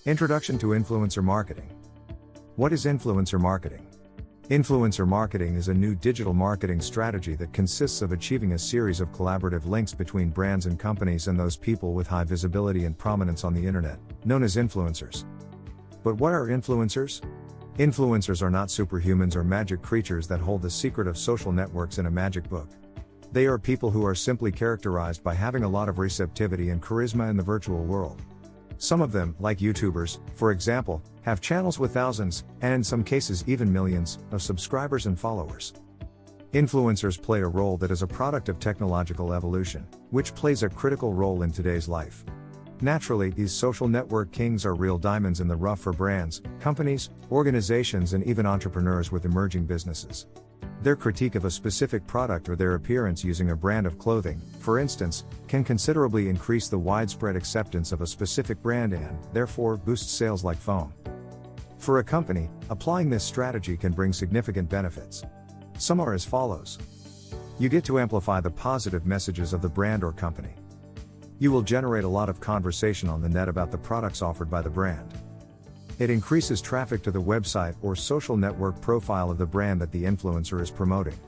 Introduction to Influencer Marketing. What is influencer marketing? Influencer marketing is a new digital marketing strategy that consists of achieving a series of collaborative links between brands and companies and those people with high visibility and prominence on the internet, known as influencers. But what are influencers? Influencers are not superhumans or magic creatures that hold the secret of social networks in a magic book. They are people who are simply characterized by having a lot of receptivity and charisma in the virtual world. Some of them, like YouTubers, for example, have channels with thousands, and in some cases even millions, of subscribers and followers. Influencers play a role that is a product of technological evolution, which plays a critical role in today's life. Naturally, these social network kings are real diamonds in the rough for brands, companies, organizations, and even entrepreneurs with emerging businesses. Their critique of a specific product or their appearance using a brand of clothing, for instance, can considerably increase the widespread acceptance of a specific brand and, therefore, boost sales like foam. For a company, applying this strategy can bring significant benefits. Some are as follows. You get to amplify the positive messages of the brand or company. You will generate a lot of conversation on the net about the products offered by the brand. It increases traffic to the website or social network profile of the brand that the influencer is promoting.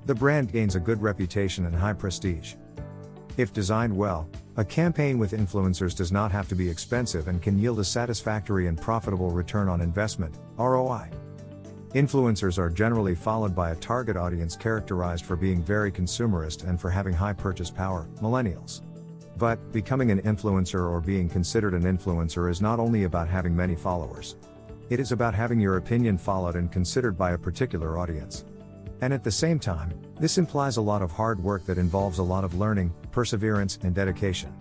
The brand gains a good reputation and high prestige. If designed well, a campaign with influencers does not have to be expensive and can yield a satisfactory and profitable return on investment, ROI. Influencers are generally followed by a target audience characterized for being very consumerist and for having high purchase power, millennials. But, becoming an influencer or being considered an influencer is not only about having many followers. It is about having your opinion followed and considered by a particular audience. And at the same time, this implies a lot of hard work that involves a lot of learning, perseverance, and dedication.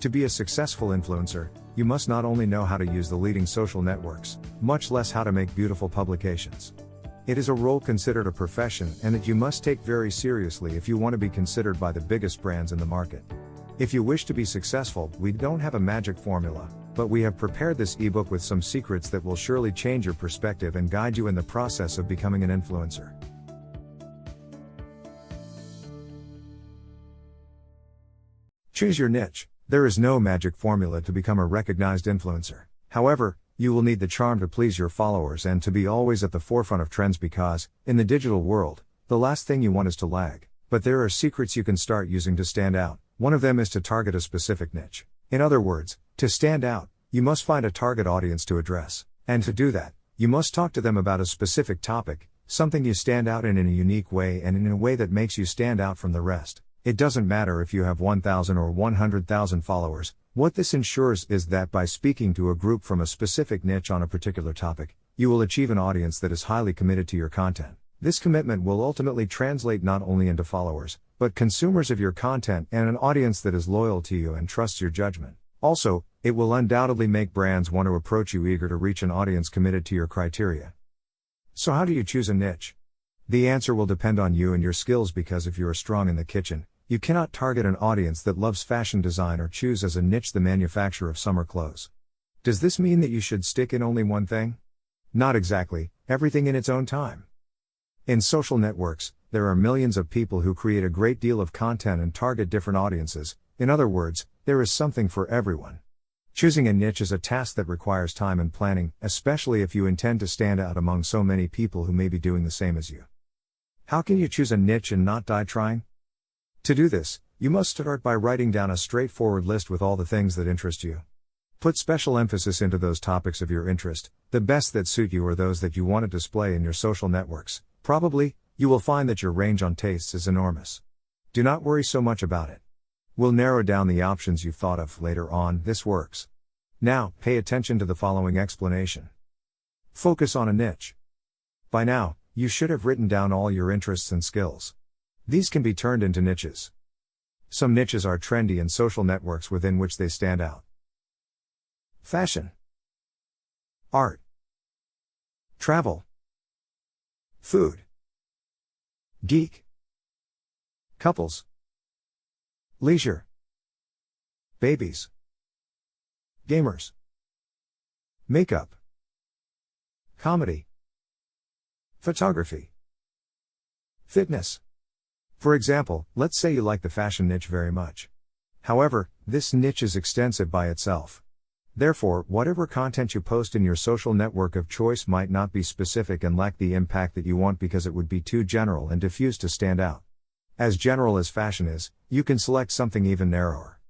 To be a successful influencer, you must not only know how to use the leading social networks, much less how to make beautiful publications. It is a role considered a profession and that you must take very seriously if you want to be considered by the biggest brands in the market. If you wish to be successful, we don't have a magic formula, but we have prepared this ebook with some secrets that will surely change your perspective and guide you in the process of becoming an influencer. Choose your niche. There is no magic formula to become a recognized influencer. However, you will need the charm to please your followers and to be always at the forefront of trends because, in the digital world, the last thing you want is to lag. But there are secrets you can start using to stand out. One of them is to target a specific niche. In other words, to stand out, you must find a target audience to address. And to do that, you must talk to them about a specific topic, something you stand out in a unique way and in a way that makes you stand out from the rest. It doesn't matter if you have 1,000 or 100,000 followers. What this ensures is that by speaking to a group from a specific niche on a particular topic, you will achieve an audience that is highly committed to your content. This commitment will ultimately translate not only into followers, but consumers of your content and an audience that is loyal to you and trusts your judgment. Also, it will undoubtedly make brands want to approach you eager to reach an audience committed to your criteria. So how do you choose a niche? The answer will depend on you and your skills because if you are strong in the kitchen, you cannot target an audience that loves fashion design or choose as a niche the manufacture of summer clothes. Does this mean that you should stick in only one thing? Not exactly, everything in its own time. In social networks, there are millions of people who create a great deal of content and target different audiences. In other words, there is something for everyone. Choosing a niche is a task that requires time and planning, especially if you intend to stand out among so many people who may be doing the same as you. How can you choose a niche and not die trying? To do this, you must start by writing down a straightforward list with all the things that interest you. Put special emphasis into those topics of your interest. The best that suit you are those that you want to display in your social networks. Probably, you will find that your range on tastes is enormous. Do not worry so much about it. We'll narrow down the options you've thought of later on. This works. Now, pay attention to the following explanation. Focus on a niche. By now, you should have written down all your interests and skills. These can be turned into niches. Some niches are trendy in social networks within which they stand out. Fashion, art, travel, food, geek, couples, leisure, babies, gamers, makeup, comedy, photography, fitness, For example, let's say you like the fashion niche very much. However, this niche is extensive by itself. Therefore, whatever content you post in your social network of choice might not be specific and lack the impact that you want because it would be too general and diffuse to stand out. As general as fashion is, you can select something even narrower.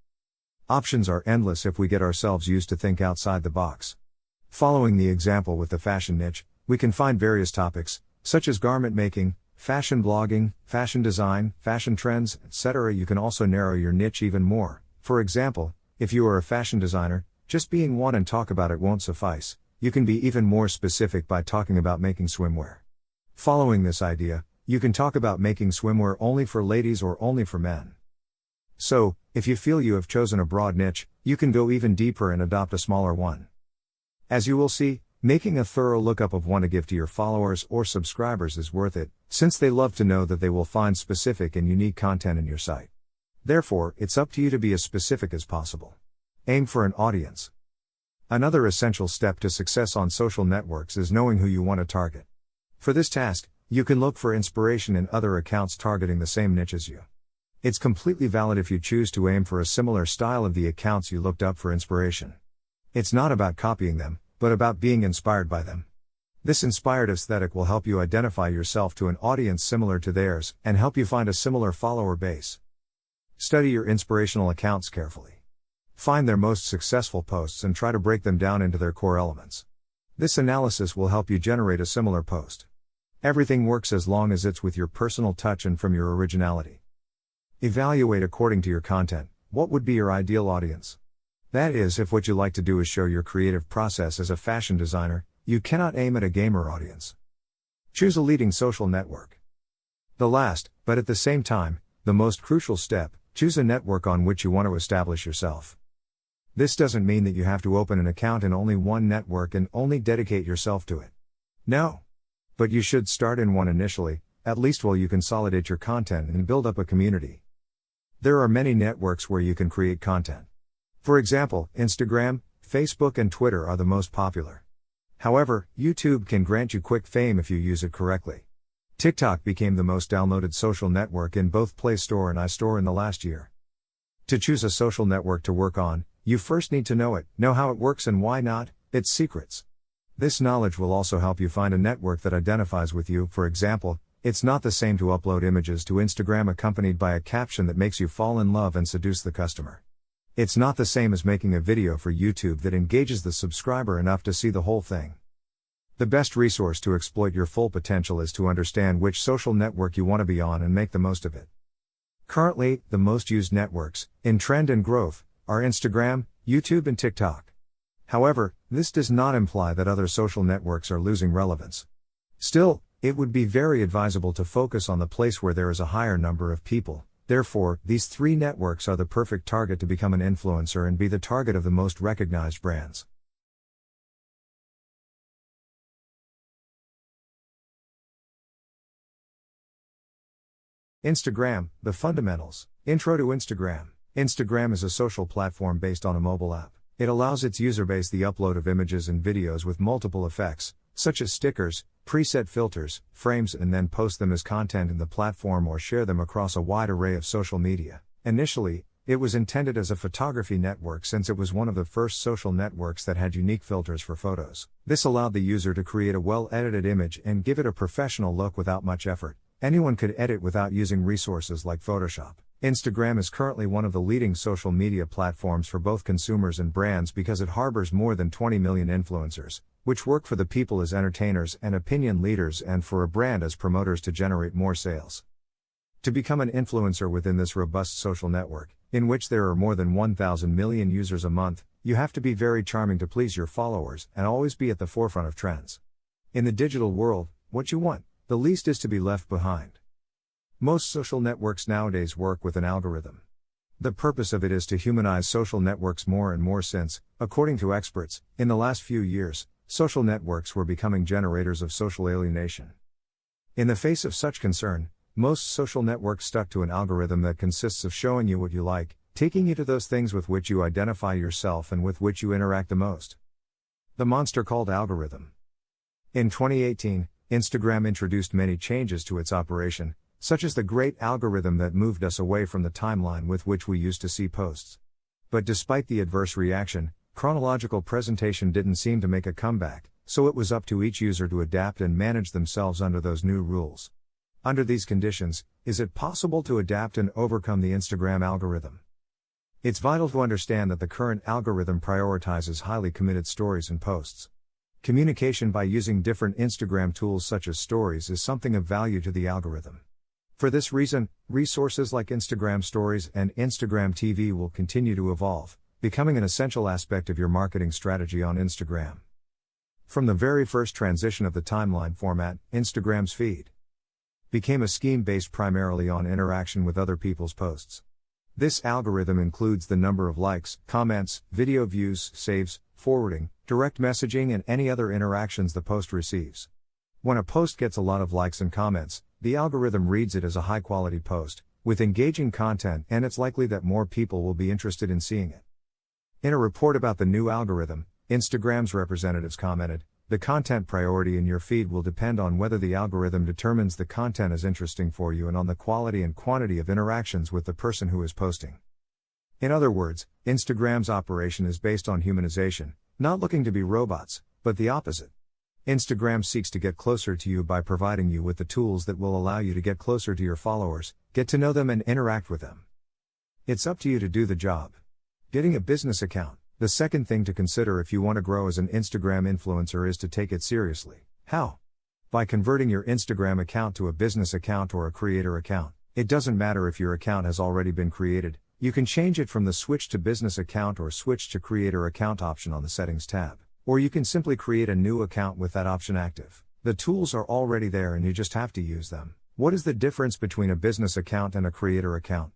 Options are endless if we get ourselves used to think outside the box. Following the example with the fashion niche, we can find various topics, such as garment making, fashion blogging, fashion design, fashion trends, etc. You can also narrow your niche even more. For example, if you are a fashion designer, just being one and talk about it won't suffice. You can be even more specific by talking about making swimwear. Following this idea, you can talk about making swimwear only for ladies or only for men. So, if you feel you have chosen a broad niche, you can go even deeper and adopt a smaller one. As you will see, making a thorough lookup of one to give to your followers or subscribers is worth it, since they love to know that they will find specific and unique content in your site. Therefore, it's up to you to be as specific as possible. Aim for an audience. Another essential step to success on social networks is knowing who you want to target. For this task, you can look for inspiration in other accounts targeting the same niche as you. It's completely valid if you choose to aim for a similar style of the accounts you looked up for inspiration. It's not about copying them, but about being inspired by them. This inspired aesthetic will help you identify yourself to an audience similar to theirs and help you find a similar follower base. Study your inspirational accounts carefully. Find their most successful posts and try to break them down into their core elements. This analysis will help you generate a similar post. Everything works as long as it's with your personal touch and from your originality. Evaluate according to your content. What would be your ideal audience? That is, if what you like to do is show your creative process as a fashion designer, you cannot aim at a gamer audience. Choose a leading social network. The last, but at the same time, the most crucial step, choose a network on which you want to establish yourself. This doesn't mean that you have to open an account in only one network and only dedicate yourself to it. No. But you should start in one initially, at least while you consolidate your content and build up a community. There are many networks where you can create content. For example, Instagram, Facebook and Twitter are the most popular. However, YouTube can grant you quick fame if you use it correctly. TikTok became the most downloaded social network in both Play Store and iStore in the last year. To choose a social network to work on, you first need to know it, know how it works and why not, its secrets. This knowledge will also help you find a network that identifies with you. For example, it's not the same to upload images to Instagram accompanied by a caption that makes you fall in love and seduce the customer. It's not the same as making a video for YouTube that engages the subscriber enough to see the whole thing. The best resource to exploit your full potential is to understand which social network you want to be on and make the most of it. Currently, the most used networks, in trend and growth, are Instagram, YouTube and TikTok. However, this does not imply that other social networks are losing relevance. Still, it would be very advisable to focus on the place where there is a higher number of people. Therefore, these three networks are the perfect target to become an influencer and be the target of the most recognized brands. Instagram, the fundamentals. Intro to Instagram. Instagram is a social platform based on a mobile app. It allows its user base the upload of images and videos with multiple effects, such as stickers, preset filters, frames, and then post them as content in the platform or share them across a wide array of social media. Initially, it was intended as a photography network since it was one of the first social networks that had unique filters for photos. This allowed the user to create a well-edited image and give it a professional look without much effort. Anyone could edit without using resources like Photoshop. Instagram is currently one of the leading social media platforms for both consumers and brands because it harbors more than 20 million influencers, which work for the people as entertainers and opinion leaders and for a brand as promoters to generate more sales. To become an influencer within this robust social network, in which there are more than 1,000 million users a month, you have to be very charming to please your followers and always be at the forefront of trends. In the digital world, what you want, the least is to be left behind. Most social networks nowadays work with an algorithm. The purpose of it is to humanize social networks more and more since, according to experts, in the last few years, social networks were becoming generators of social alienation. In the face of such concern, most social networks stuck to an algorithm that consists of showing you what you like, taking you to those things with which you identify yourself and with which you interact the most. The monster called algorithm. In 2018, Instagram introduced many changes to its operation, such as the great algorithm that moved us away from the timeline with which we used to see posts. But despite the adverse reaction, chronological presentation didn't seem to make a comeback, so it was up to each user to adapt and manage themselves under those new rules. Under these conditions, is it possible to adapt and overcome the Instagram algorithm? It's vital to understand that the current algorithm prioritizes highly committed stories and posts. Communication by using different Instagram tools such as stories is something of value to the algorithm. For this reason, resources like Instagram Stories and Instagram TV will continue to evolve, becoming an essential aspect of your marketing strategy on Instagram. From the very first transition of the timeline format, Instagram's feed became a scheme based primarily on interaction with other people's posts. This algorithm includes the number of likes, comments, video views, saves, forwarding, direct messaging, and any other interactions the post receives. When a post gets a lot of likes and comments, the algorithm reads it as a high-quality post, with engaging content, and it's likely that more people will be interested in seeing it. In a report about the new algorithm, Instagram's representatives commented, "The content priority in your feed will depend on whether the algorithm determines the content is interesting for you and on the quality and quantity of interactions with the person who is posting." In other words, Instagram's operation is based on humanization, not looking to be robots, but the opposite. Instagram seeks to get closer to you by providing you with the tools that will allow you to get closer to your followers, get to know them, and interact with them. It's up to you to do the job. Getting a business account. The second thing to consider if you want to grow as an Instagram influencer is to take it seriously. How? By converting your Instagram account to a business account or a creator account. It doesn't matter if your account has already been created, you can change it from the Switch to Business Account or Switch to Creator Account option on the Settings tab. Or you can simply create a new account with that option active. The tools are already there and you just have to use them. What is the difference between a business account and a creator account?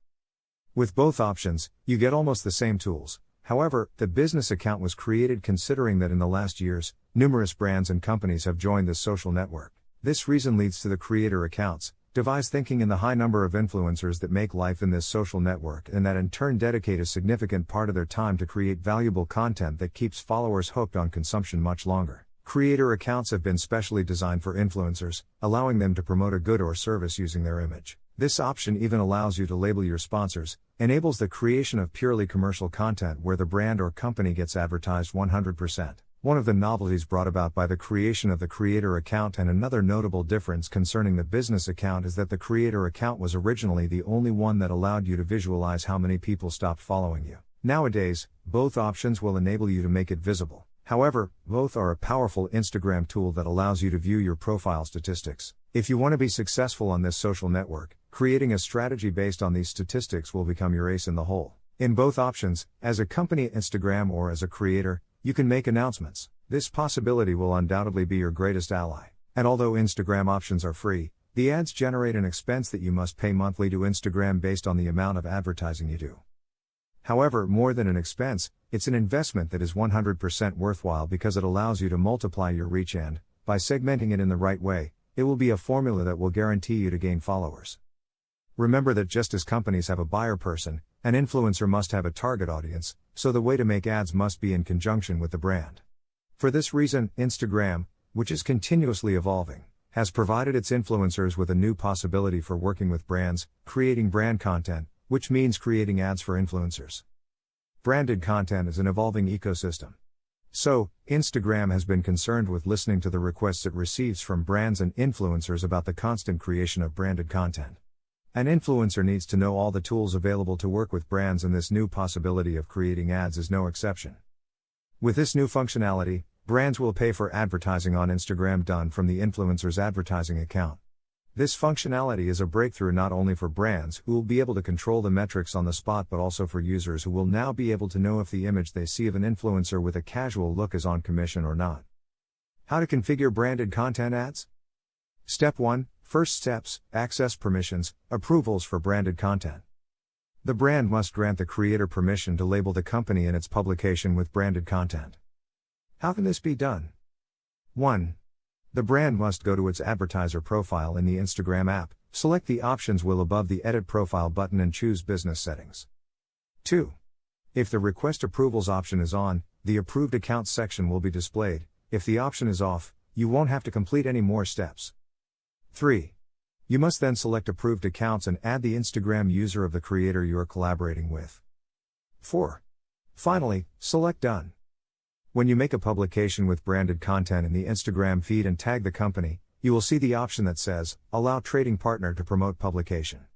With both options, you get almost the same tools. However, the business account was created considering that in the last years, numerous brands and companies have joined this social network. This reason leads to the creator accounts, devise thinking in the high number of influencers that make life in this social network and that in turn dedicate a significant part of their time to create valuable content that keeps followers hooked on consumption much longer. Creator accounts have been specially designed for influencers, allowing them to promote a good or service using their image. This option even allows you to label your sponsors, enables the creation of purely commercial content where the brand or company gets advertised 100%. One of the novelties brought about by the creation of the creator account and another notable difference concerning the business account is that the creator account was originally the only one that allowed you to visualize how many people stopped following you. Nowadays, both options will enable you to make it visible. However, both are a powerful Instagram tool that allows you to view your profile statistics. If you want to be successful on this social network, creating a strategy based on these statistics will become your ace in the hole. In both options, as a company at Instagram or as a creator, you can make announcements. This possibility will undoubtedly be your greatest ally. And although Instagram options are free, the ads generate an expense that you must pay monthly to Instagram based on the amount of advertising you do. However, more than an expense, it's an investment that is 100% worthwhile because it allows you to multiply your reach and, by segmenting it in the right way, it will be a formula that will guarantee you to gain followers. Remember that just as companies have a buyer person, an influencer must have a target audience, so the way to make ads must be in conjunction with the brand. For this reason, Instagram, which is continuously evolving, has provided its influencers with a new possibility for working with brands, creating brand content, which means creating ads for influencers. Branded content is an evolving ecosystem. So, Instagram has been concerned with listening to the requests it receives from brands and influencers about the constant creation of branded content. An influencer needs to know all the tools available to work with brands, and this new possibility of creating ads is no exception. With this new functionality, brands will pay for advertising on Instagram done from the influencer's advertising account. This functionality is a breakthrough not only for brands who will be able to control the metrics on the spot but also for users who will now be able to know if the image they see of an influencer with a casual look is on commission or not. How to configure branded content ads? Step 1. First steps, access permissions, approvals for branded content. The brand must grant the creator permission to label the company in its publication with branded content. How can this be done? 1. The brand must go to its advertiser profile in the Instagram app, select the options wheel above the Edit Profile button and choose Business Settings. 2. If the Request Approvals option is on, the Approved Accounts section will be displayed. If the option is off, you won't have to complete any more steps. 3. You must then select approved accounts and add the Instagram user of the creator you are collaborating with. 4. Finally, select Done. When you make a publication with branded content in the Instagram feed and tag the company, you will see the option that says, Allow Trading Partner to promote publication.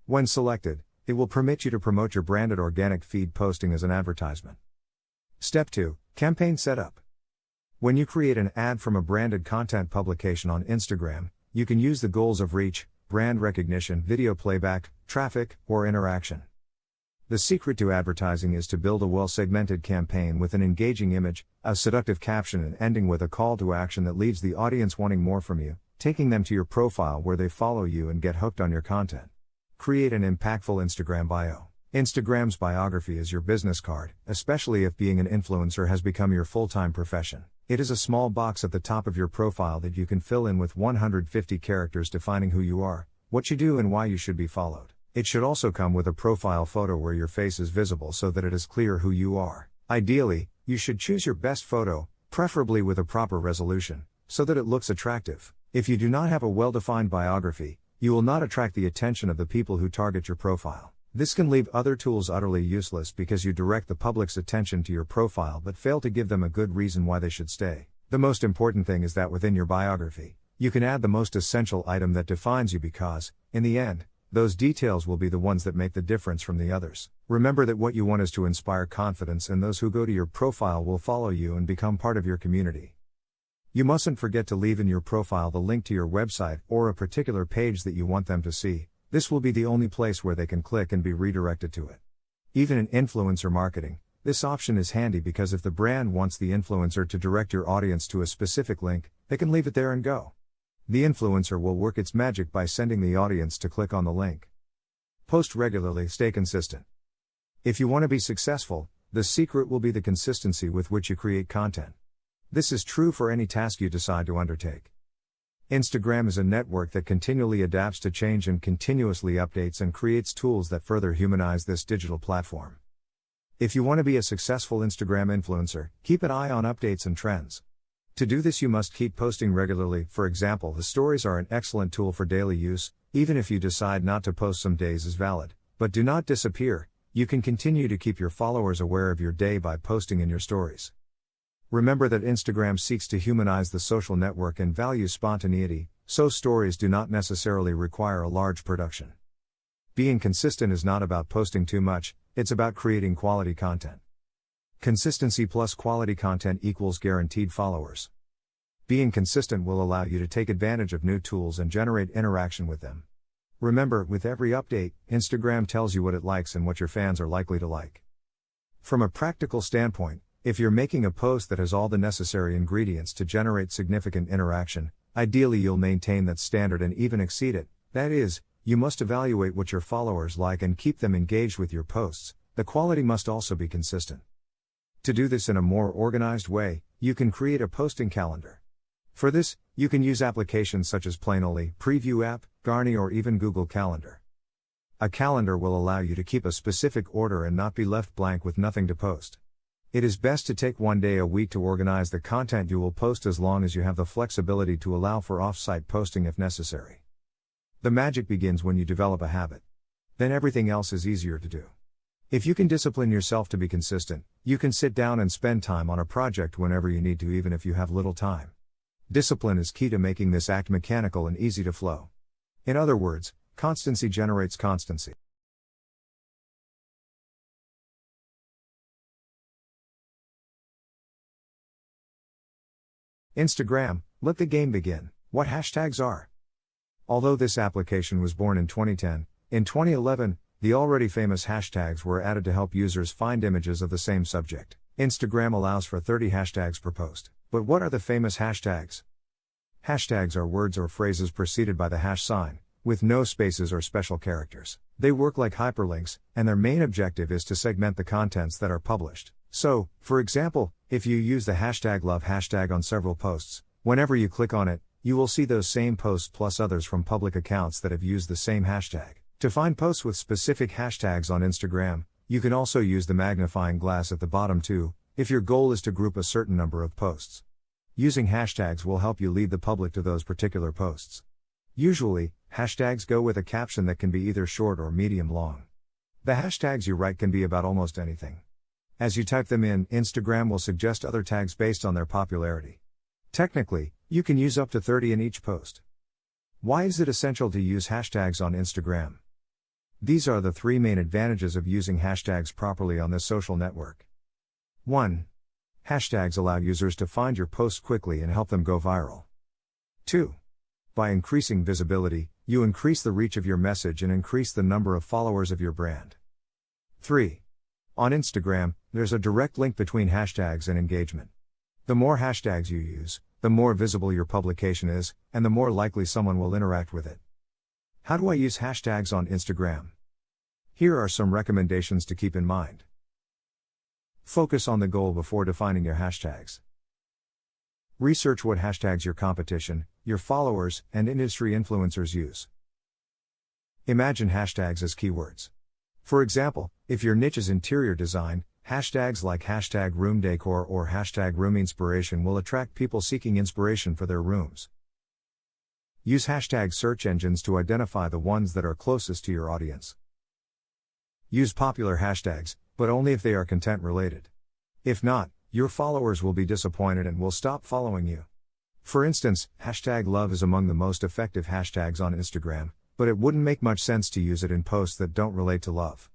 When selected, it will permit you to promote your branded organic feed posting as an advertisement. Step 2. Campaign Setup. When you create an ad from a branded content publication on Instagram, you can use the goals of reach, brand recognition, video playback, traffic, or interaction. The secret to advertising is to build a well-segmented campaign with an engaging image, a seductive caption, and ending with a call to action that leaves the audience wanting more from you, taking them to your profile where they follow you and get hooked on your content. Create an impactful Instagram bio. Instagram's biography is your business card, especially if being an influencer has become your full-time profession. It is a small box at the top of your profile that you can fill in with 150 characters defining who you are, what you do, and why you should be followed. It should also come with a profile photo where your face is visible so that it is clear who you are. Ideally, you should choose your best photo, preferably with a proper resolution, so that it looks attractive. If you do not have a well-defined biography, you will not attract the attention of the people who target your profile. This can leave other tools utterly useless because you direct the public's attention to your profile but fail to give them a good reason why they should stay. The most important thing is that within your biography, you can add the most essential item that defines you because, in the end, those details will be the ones that make the difference from the others. Remember that what you want is to inspire confidence, and those who go to your profile will follow you and become part of your community. You mustn't forget to leave in your profile the link to your website or a particular page that you want them to see. This will be the only place where they can click and be redirected to it. Even in influencer marketing, this option is handy because if the brand wants the influencer to direct your audience to a specific link, they can leave it there and go. The influencer will work its magic by sending the audience to click on the link. Post regularly, stay consistent. If you want to be successful, the secret will be the consistency with which you create content. This is true for any task you decide to undertake. Instagram is a network that continually adapts to change and continuously updates and creates tools that further humanize this digital platform. If you want to be a successful Instagram influencer, keep an eye on updates and trends. To do this, you must keep posting regularly. For example, the stories are an excellent tool for daily use. Even if you decide not to post, some days is valid. But do not disappear. You can continue to keep your followers aware of your day by posting in your stories. Remember that Instagram seeks to humanize the social network and values spontaneity, so stories do not necessarily require a large production. Being consistent is not about posting too much, it's about creating quality content. Consistency plus quality content equals guaranteed followers. Being consistent will allow you to take advantage of new tools and generate interaction with them. Remember, with every update, Instagram tells you what it likes and what your fans are likely to like. From a practical standpoint, if you're making a post that has all the necessary ingredients to generate significant interaction, ideally you'll maintain that standard and even exceed it. That is, you must evaluate what your followers like and keep them engaged with your posts. The quality must also be consistent. To do this in a more organized way, you can create a posting calendar. For this, you can use applications such as Planoly, Preview App, Garni, or even Google Calendar. A calendar will allow you to keep a specific order and not be left blank with nothing to post. It is best to take one day a week to organize the content you will post, as long as you have the flexibility to allow for off-site posting if necessary. The magic begins when you develop a habit. Then everything else is easier to do. If you can discipline yourself to be consistent, you can sit down and spend time on a project whenever you need to, even if you have little time. Discipline is key to making this act mechanical and easy to flow. In other words, constancy generates constancy. Instagram, let the game begin. What hashtags are? Although this application was born in 2010, in 2011, the already famous hashtags were added to help users find images of the same subject. Instagram allows for 30 hashtags per post. But what are the famous hashtags? Hashtags are words or phrases preceded by the hash sign, with no spaces or special characters. They work like hyperlinks, and their main objective is to segment the contents that are published. So, for example, if you use the hashtag love hashtag on several posts, whenever you click on it, you will see those same posts plus others from public accounts that have used the same hashtag. To find posts with specific hashtags on Instagram, you can also use the magnifying glass at the bottom too, if your goal is to group a certain number of posts. Using hashtags will help you lead the public to those particular posts. Usually, Hashtags go with a caption that can be either short or medium long. The hashtags you write can be about almost anything. As you type them in, Instagram will suggest other tags based on their popularity. Technically, you can use up to 30 in each post. Why is it essential to use hashtags on Instagram? These are the 3 main advantages of using hashtags properly on this social network. 1. Hashtags allow users to find your posts quickly and help them go viral. 2. By increasing visibility, you increase the reach of your message and increase the number of followers of your brand. 3. On Instagram, there's a direct link between hashtags and engagement. The more hashtags you use, the more visible your publication is, and the more likely someone will interact with it. How do I use hashtags on Instagram? Here are some recommendations to keep in mind. Focus on the goal before defining your hashtags. Research what hashtags your competition, your followers, and industry influencers use. Imagine hashtags as keywords. For example, if your niche is interior design, hashtags like hashtag room decor or hashtag room inspiration will attract people seeking inspiration for their rooms. Use hashtag search engines to identify the ones that are closest to your audience. Use popular hashtags, but only if they are content related. If not, your followers will be disappointed and will stop following you. For instance, hashtag love is among the most effective hashtags on Instagram, but it wouldn't make much sense to use it in posts that don't relate to love.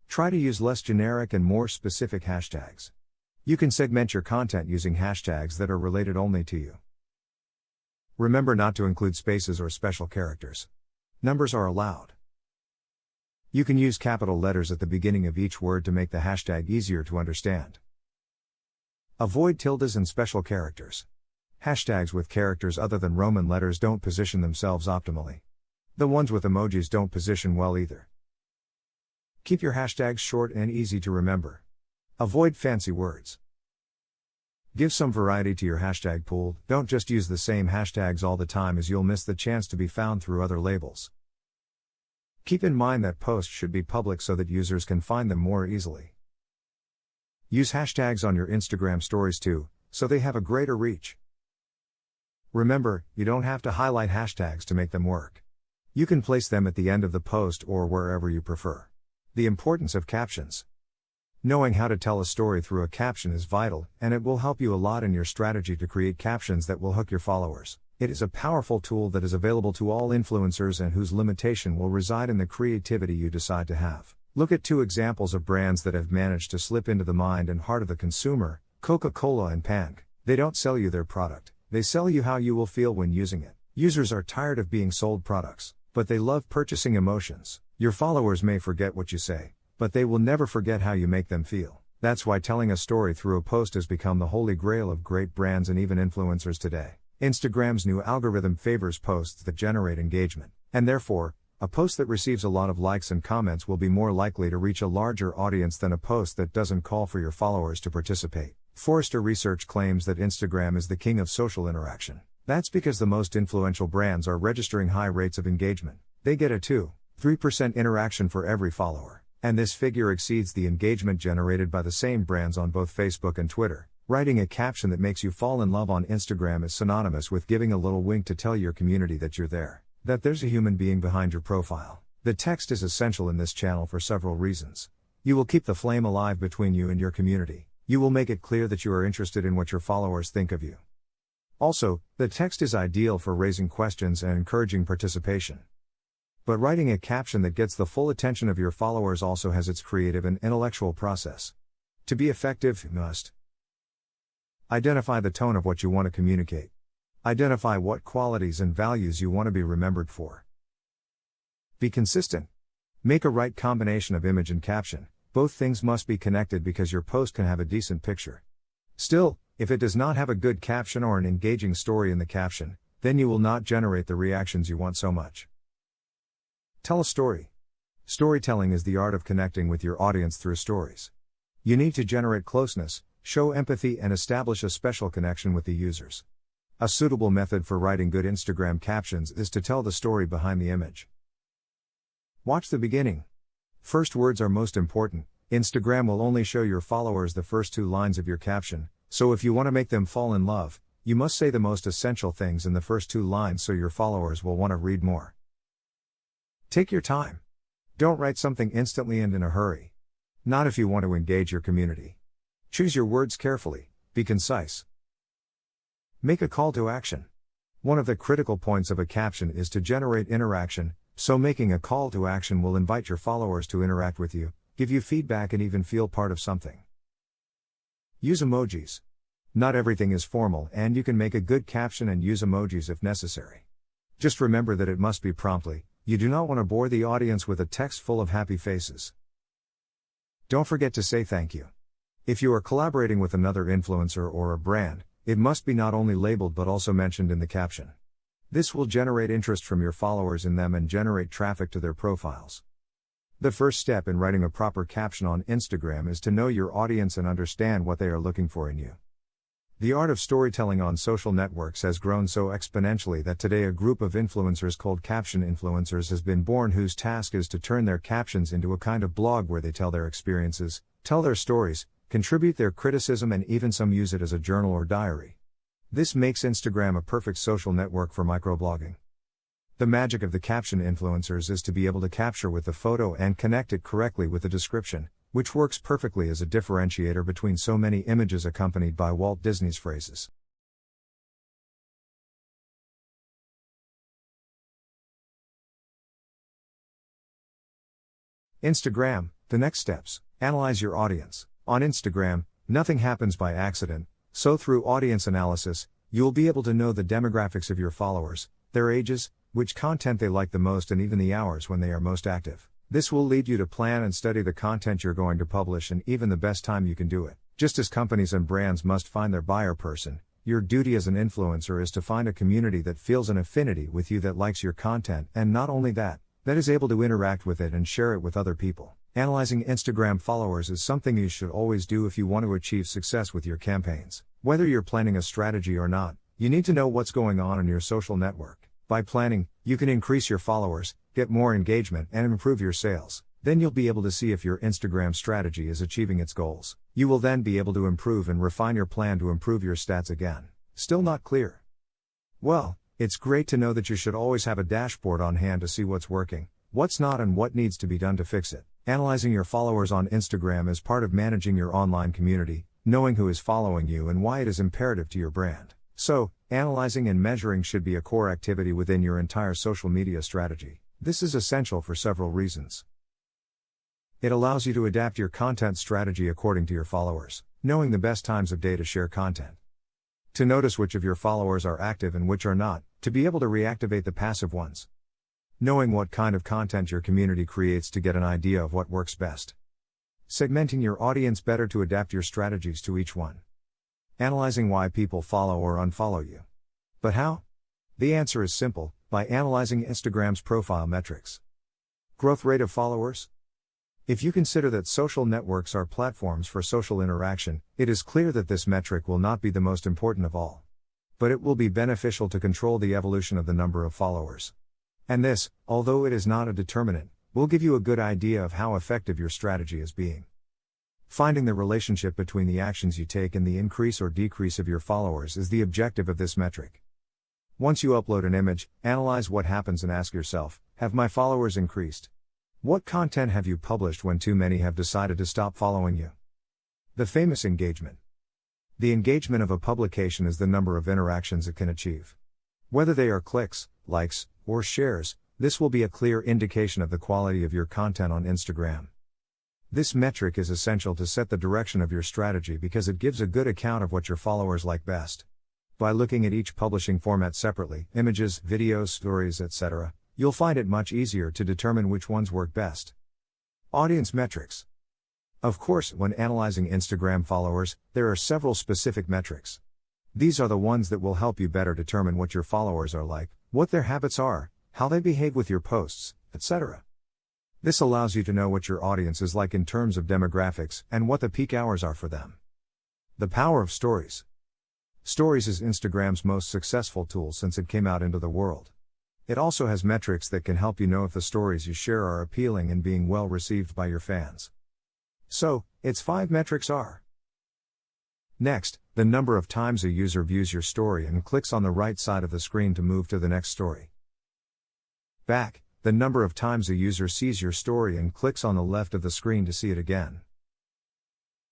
Try to use less generic and more specific hashtags. You can segment your content using hashtags that are related only to you. Remember not to include spaces or special characters. Numbers are allowed. You can use capital letters at the beginning of each word to make the hashtag easier to understand. Avoid tildes and special characters. Hashtags with characters other than Roman letters don't position themselves optimally. The ones with emojis don't position well either. Keep your hashtags short and easy to remember. Avoid fancy words. Give some variety to your hashtag pool, don't just use the same hashtags all the time as you'll miss the chance to be found through other labels. Keep in mind that posts should be public so that users can find them more easily. Use hashtags on your Instagram stories too, so they have a greater reach. Remember, you don't have to highlight hashtags to make them work. You can place them at the end of the post or wherever you prefer. The importance of captions. Knowing how to tell a story through a caption is vital, and it will help you a lot in your strategy to create captions that will hook your followers. It is a powerful tool that is available to all influencers and whose limitation will reside in the creativity you decide to have. Look at 2 examples of brands that have managed to slip into the mind and heart of the consumer, Coca-Cola and Pank. They don't sell you their product, they sell you how you will feel when using it. Users are tired of being sold products, but they love purchasing emotions. Your followers may forget what you say, but they will never forget how you make them feel. That's why telling a story through a post has become the holy grail of great brands and even influencers today. Instagram's new algorithm favors posts that generate engagement, and therefore, a post that receives a lot of likes and comments will be more likely to reach a larger audience than a post that doesn't call for your followers to participate. Forrester Research claims that Instagram is the king of social interaction. That's because the most influential brands are registering high rates of engagement. They get a 2-3% interaction for every follower, and this figure exceeds the engagement generated by the same brands on both Facebook and Twitter. Writing a caption that makes you fall in love on Instagram is synonymous with giving a little wink to tell your community that you're there, that there's a human being behind your profile. The text is essential in this channel for several reasons. You will keep the flame alive between you and your community. You will make it clear that you are interested in what your followers think of you. Also, the text is ideal for raising questions and encouraging participation. But writing a caption that gets the full attention of your followers also has its creative and intellectual process. To be effective, you must identify the tone of what you want to communicate. Identify what qualities and values you want to be remembered for. Be consistent. Make a right combination of image and caption. Both things must be connected because your post can have a decent picture. Still, if it does not have a good caption or an engaging story in the caption, then you will not generate the reactions you want so much. Tell a story. Storytelling is the art of connecting with your audience through stories. You need to generate closeness, show empathy, and establish a special connection with the users. A suitable method for writing good Instagram captions is to tell the story behind the image. Watch the beginning. First words are most important. Instagram will only show your followers the first 2 lines of your caption, so if you want to make them fall in love, you must say the most essential things in the first 2 lines so your followers will want to read more. Take your time. Don't write something instantly and in a hurry. Not if you want to engage your community. Choose your words carefully, be concise. Make a call to action. One of the critical points of a caption is to generate interaction, so making a call to action will invite your followers to interact with you, give you feedback and even feel part of something. Use emojis. Not everything is formal and you can make a good caption and use emojis if necessary. Just remember that it must be promptly, you do not want to bore the audience with a text full of happy faces. Don't forget to say thank you. If you are collaborating with another influencer or a brand, it must be not only labeled but also mentioned in the caption. This will generate interest from your followers in them and generate traffic to their profiles. The first step in writing a proper caption on Instagram is to know your audience and understand what they are looking for in you. The art of storytelling on social networks has grown so exponentially that today a group of influencers called caption influencers has been born, whose task is to turn their captions into a kind of blog where they tell their experiences, tell their stories, contribute their criticism, and even some use it as a journal or diary. This makes Instagram a perfect social network for microblogging. The magic of the caption influencers is to be able to capture with the photo and connect it correctly with the description, which works perfectly as a differentiator between so many images accompanied by Walt Disney's phrases. Instagram, the next steps. Analyze your audience. On Instagram, nothing happens by accident, so through audience analysis, you'll be able to know the demographics of your followers, their ages, which content they like the most, and even the hours when they are most active. This will lead you to plan and study the content you're going to publish and even the best time you can do it. Just as companies and brands must find their buyer person, your duty as an influencer is to find a community that feels an affinity with you, that likes your content, and not only that is able to interact with it and share it with other people. Analyzing Instagram followers is something you should always do if you want to achieve success with your campaigns. Whether you're planning a strategy or not, you need to know what's going on in your social network. By planning, you can increase your followers, get more engagement, and improve your sales. Then you'll be able to see if your Instagram strategy is achieving its goals. You will then be able to improve and refine your plan to improve your stats again. Still not clear? Well, it's great to know that you should always have a dashboard on hand to see what's working, what's not, and what needs to be done to fix it. Analyzing your followers on Instagram is part of managing your online community, knowing who is following you and why it is imperative to your brand. So, analyzing and measuring should be a core activity within your entire social media strategy. This is essential for several reasons. It allows you to adapt your content strategy according to your followers, knowing the best times of day to share content. To notice which of your followers are active and which are not, to be able to reactivate the passive ones. Knowing what kind of content your community creates to get an idea of what works best. Segmenting your audience better to adapt your strategies to each one. Analyzing why people follow or unfollow you. But how? The answer is simple, by analyzing Instagram's profile metrics. Growth rate of followers? If you consider that social networks are platforms for social interaction, it is clear that this metric will not be the most important of all. But it will be beneficial to control the evolution of the number of followers. And this, although it is not a determinant, will give you a good idea of how effective your strategy is being. Finding the relationship between the actions you take and the increase or decrease of your followers is the objective of this metric. Once you upload an image, analyze what happens and ask yourself, have my followers increased? What content have you published when too many have decided to stop following you? The famous engagement. The engagement of a publication is the number of interactions it can achieve. Whether they are clicks, likes, or shares, this will be a clear indication of the quality of your content on Instagram. This metric is essential to set the direction of your strategy because it gives a good account of what your followers like best. By looking at each publishing format separately, images, videos, stories, etc., you'll find it much easier to determine which ones work best. Audience metrics. Of course, when analyzing Instagram followers, there are several specific metrics. These are the ones that will help you better determine what your followers are like, what their habits are, how they behave with your posts, etc. This allows you to know what your audience is like in terms of demographics and what the peak hours are for them. The power of stories. Stories is Instagram's most successful tool since it came out into the world. It also has metrics that can help you know if the stories you share are appealing and being well received by your fans. So, its 5 metrics are: Next, the number of times a user views your story and clicks on the right side of the screen to move to the next story. Back, the number of times a user sees your story and clicks on the left of the screen to see it again.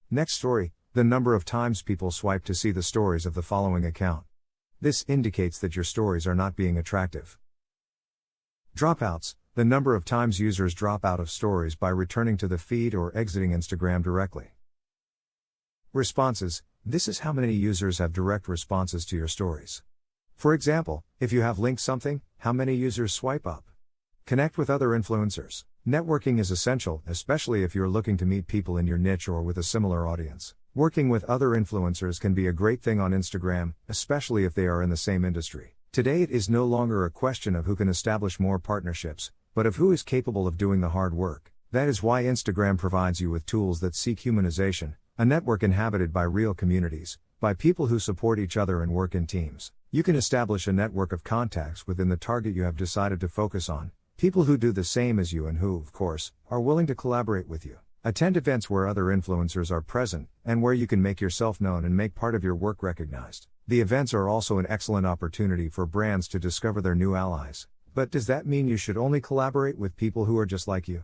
Next story, the number of times people swipe to see the stories of the following account. This indicates that your stories are not being attractive. Dropouts, the number of times users drop out of stories by returning to the feed or exiting Instagram directly. Responses, this is how many users have direct responses to your stories. For example, if you have linked something, how many users swipe up? Connect with other influencers. Networking is essential, especially if you're looking to meet people in your niche or with a similar audience. Working with other influencers can be a great thing on Instagram, especially if they are in the same industry. Today it is no longer a question of who can establish more partnerships, but of who is capable of doing the hard work. That is why Instagram provides you with tools that seek humanization, a network inhabited by real communities, by people who support each other and work in teams. You can establish a network of contacts within the target you have decided to focus on, people who do the same as you and who, of course, are willing to collaborate with you. Attend events where other influencers are present, and where you can make yourself known and make part of your work recognized. The events are also an excellent opportunity for brands to discover their new allies. But does that mean you should only collaborate with people who are just like you?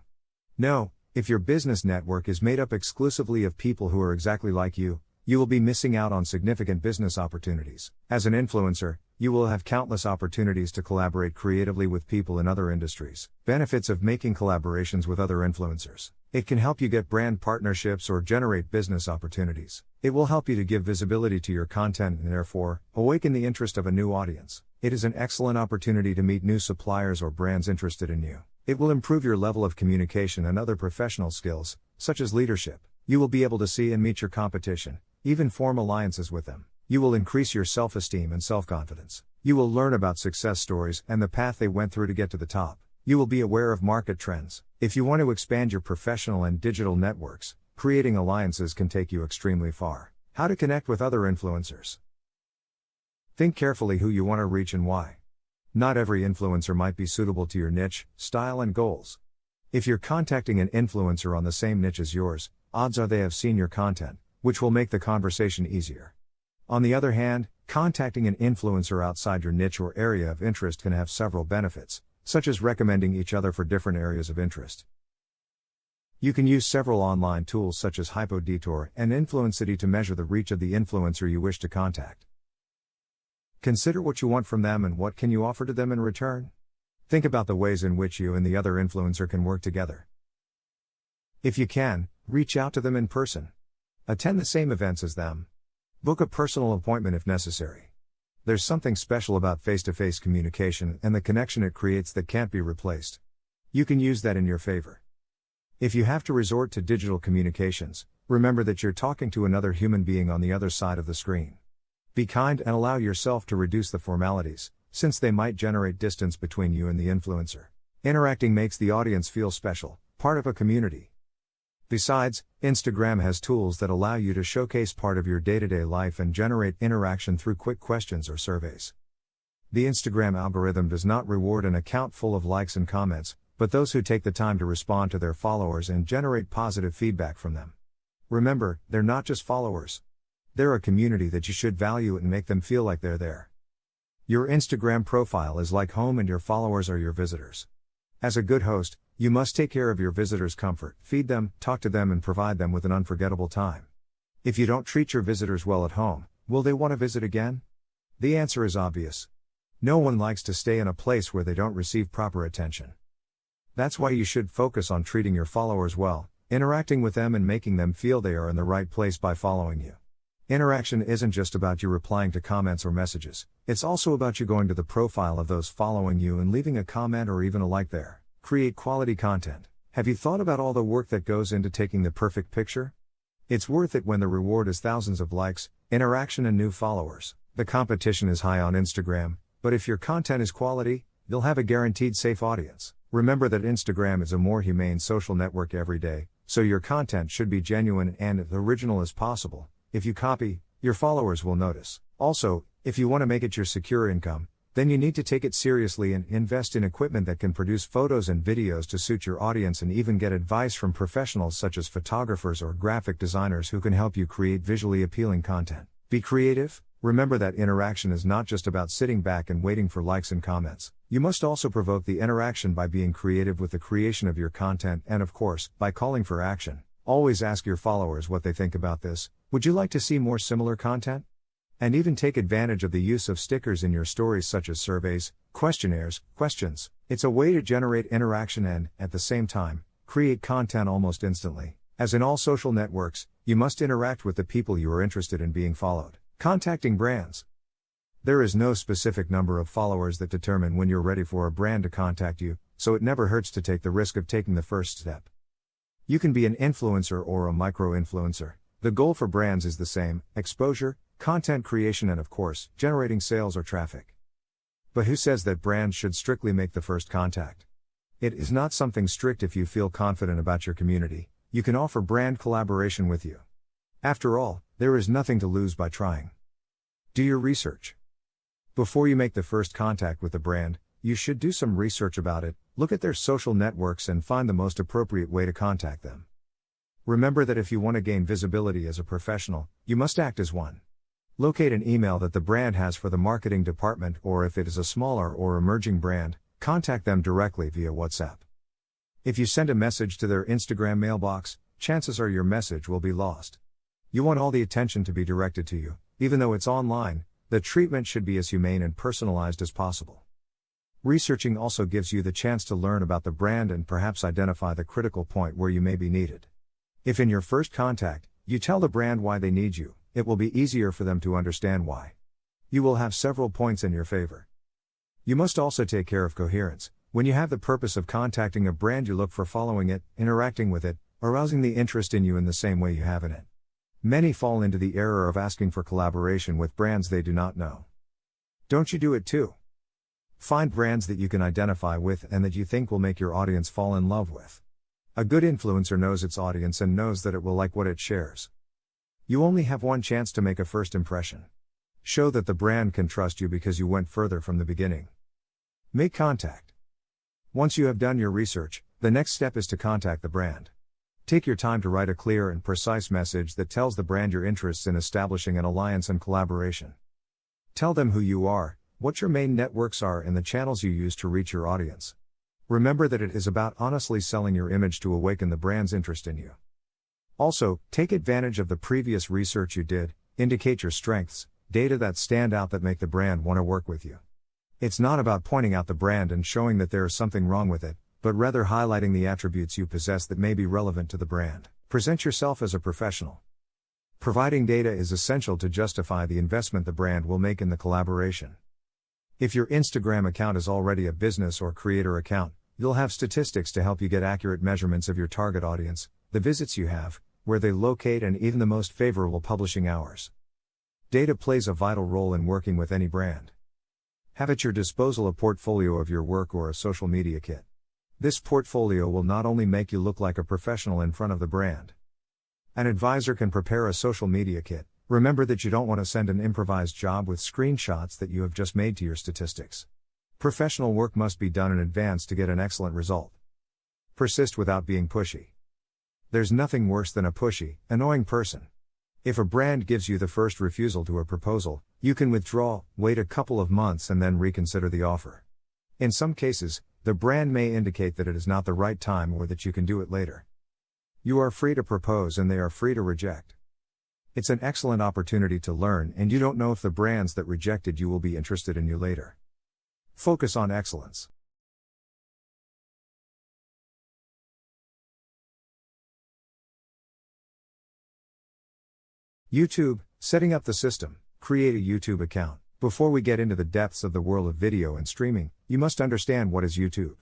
No, if your business network is made up exclusively of people who are exactly like you will be missing out on significant business opportunities. As an influencer, you will have countless opportunities to collaborate creatively with people in other industries. Benefits of making collaborations with other influencers. It can help you get brand partnerships or generate business opportunities. It will help you to give visibility to your content and therefore, awaken the interest of a new audience. It is an excellent opportunity to meet new suppliers or brands interested in you. It will improve your level of communication and other professional skills, such as leadership. You will be able to see and meet your competition, even form alliances with them. You will increase your self-esteem and self-confidence. You will learn about success stories and the path they went through to get to the top. You will be aware of market trends. If you want to expand your professional and digital networks, creating alliances can take you extremely far. How to connect with other influencers. Think carefully who you want to reach and why. Not every influencer might be suitable to your niche, style, and goals. If you're contacting an influencer on the same niche as yours, odds are they have seen your content, which will make the conversation easier. On the other hand, contacting an influencer outside your niche or area of interest can have several benefits, such as recommending each other for different areas of interest. You can use several online tools such as HypoDetour and Influencity to measure the reach of the influencer you wish to contact. Consider what you want from them and what can you offer to them in return. Think about the ways in which you and the other influencer can work together. If you can, reach out to them in person. Attend the same events as them. Book a personal appointment if necessary. There's something special about face-to-face communication and the connection it creates that can't be replaced. You can use that in your favor. If you have to resort to digital communications, remember that you're talking to another human being on the other side of the screen. Be kind and allow yourself to reduce the formalities, since they might generate distance between you and the influencer. Interacting makes the audience feel special, part of a community. Besides, Instagram has tools that allow you to showcase part of your day-to-day life and generate interaction through quick questions or surveys. The Instagram algorithm does not reward an account full of likes and comments, but those who take the time to respond to their followers and generate positive feedback from them. Remember, they're not just followers. They're a community that you should value and make them feel like they're there. Your Instagram profile is like home and your followers are your visitors. As a good host, you must take care of your visitors' comfort, feed them, talk to them and provide them with an unforgettable time. If you don't treat your visitors well at home, will they want to visit again? The answer is obvious. No one likes to stay in a place where they don't receive proper attention. That's why you should focus on treating your followers well, interacting with them and making them feel they are in the right place by following you. Interaction isn't just about you replying to comments or messages, it's also about you going to the profile of those following you and leaving a comment or even a like there. Create quality content. Have you thought about all the work that goes into taking the perfect picture? It's worth it when the reward is thousands of likes, interaction and new followers. The competition is high on Instagram, but if your content is quality, you'll have a guaranteed safe audience. Remember that Instagram is a more humane social network every day, so your content should be genuine and as original as possible. If you copy, your followers will notice. Also, if you want to make it your secure income, Then you need to take it seriously and invest in equipment that can produce photos and videos to suit your audience, and even get advice from professionals such as photographers or graphic designers who can help you create visually appealing content. Be creative. Remember that interaction is not just about sitting back and waiting for likes and comments. You must also provoke the interaction by being creative with the creation of your content and, of course, by calling for action. Always ask your followers what they think about this. Would you like to see more similar content? And even take advantage of the use of stickers in your stories, such as surveys, questionnaires, questions. It's a way to generate interaction and, at the same time, create content almost instantly. As in all social networks, you must interact with the people you are interested in being followed. Contacting brands. There is no specific number of followers that determine when you're ready for a brand to contact you, so it never hurts to take the risk of taking the first step. You can be an influencer or a micro-influencer. The goal for brands is the same: exposure, content creation, and of course, generating sales or traffic. But who says that brands should strictly make the first contact? It is not something strict. If you feel confident about your community, you can offer brand collaboration with you. After all, there is nothing to lose by trying. Do your research. Before you make the first contact with the brand, you should do some research about it, look at their social networks and find the most appropriate way to contact them. Remember that if you want to gain visibility as a professional, you must act as one. Locate an email that the brand has for the marketing department, or if it is a smaller or emerging brand, contact them directly via WhatsApp. If you send a message to their Instagram mailbox, chances are your message will be lost. You want all the attention to be directed to you. Even though it's online, the treatment should be as humane and personalized as possible. Researching also gives you the chance to learn about the brand and perhaps identify the critical point where you may be needed. If in your first contact, you tell the brand why they need you, it will be easier for them to understand why. You will have several points in your favor. You must also take care of coherence. When you have the purpose of contacting a brand, you look for following it, interacting with it, arousing the interest in you in the same way you have in it. Many fall into the error of asking for collaboration with brands they do not know. Don't you do it too? Find brands that you can identify with and that you think will make your audience fall in love with. A good influencer knows its audience and knows that it will like what it shares. You only have one chance to make a first impression. Show that the brand can trust you because you went further from the beginning. Make contact. Once you have done your research, the next step is to contact the brand. Take your time to write a clear and precise message that tells the brand your interests in establishing an alliance and collaboration. Tell them who you are, what your main networks are, and the channels you use to reach your audience. Remember that it is about honestly selling your image to awaken the brand's interest in you. Also, take advantage of the previous research you did, indicate your strengths, data that stand out that make the brand want to work with you. It's not about pointing out the brand and showing that there is something wrong with it, but rather highlighting the attributes you possess that may be relevant to the brand. Present yourself as a professional. Providing data is essential to justify the investment the brand will make in the collaboration. If your Instagram account is already a business or creator account, you'll have statistics to help you get accurate measurements of your target audience, the visits you have, where they locate, and even the most favorable publishing hours. Data plays a vital role in working with any brand. Have at your disposal a portfolio of your work or a social media kit. This portfolio will not only make you look like a professional in front of the brand. An advisor can prepare a social media kit. Remember that you don't want to send an improvised job with screenshots that you have just made to your statistics. Professional work must be done in advance to get an excellent result. Persist without being pushy. There's nothing worse than a pushy, annoying person. If a brand gives you the first refusal to a proposal, you can withdraw, wait a couple of months, and then reconsider the offer. In some cases, the brand may indicate that it is not the right time or that you can do it later. You are free to propose and they are free to reject. It's an excellent opportunity to learn, and you don't know if the brands that rejected you will be interested in you later. Focus on excellence. YouTube, setting up the system. Create a YouTube account. Before we get into the depths of the world of video and streaming, you must understand what is YouTube.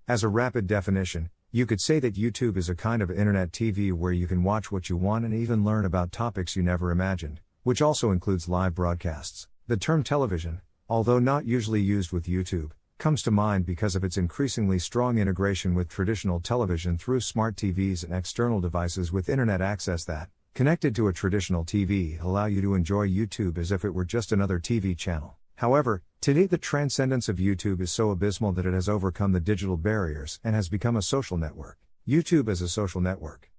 As a rapid definition, you could say that YouTube is a kind of internet TV where you can watch what you want and even learn about topics you never imagined, which also includes live broadcasts. The term television, although not usually used with YouTube, comes to mind because of its increasingly strong integration with traditional television through smart TVs and external devices with internet access that, connected to a traditional TV, allow you to enjoy YouTube as if it were just another TV channel. However, today the transcendence of YouTube is so abysmal that it has overcome the digital barriers and has become a social network. YouTube as a social network.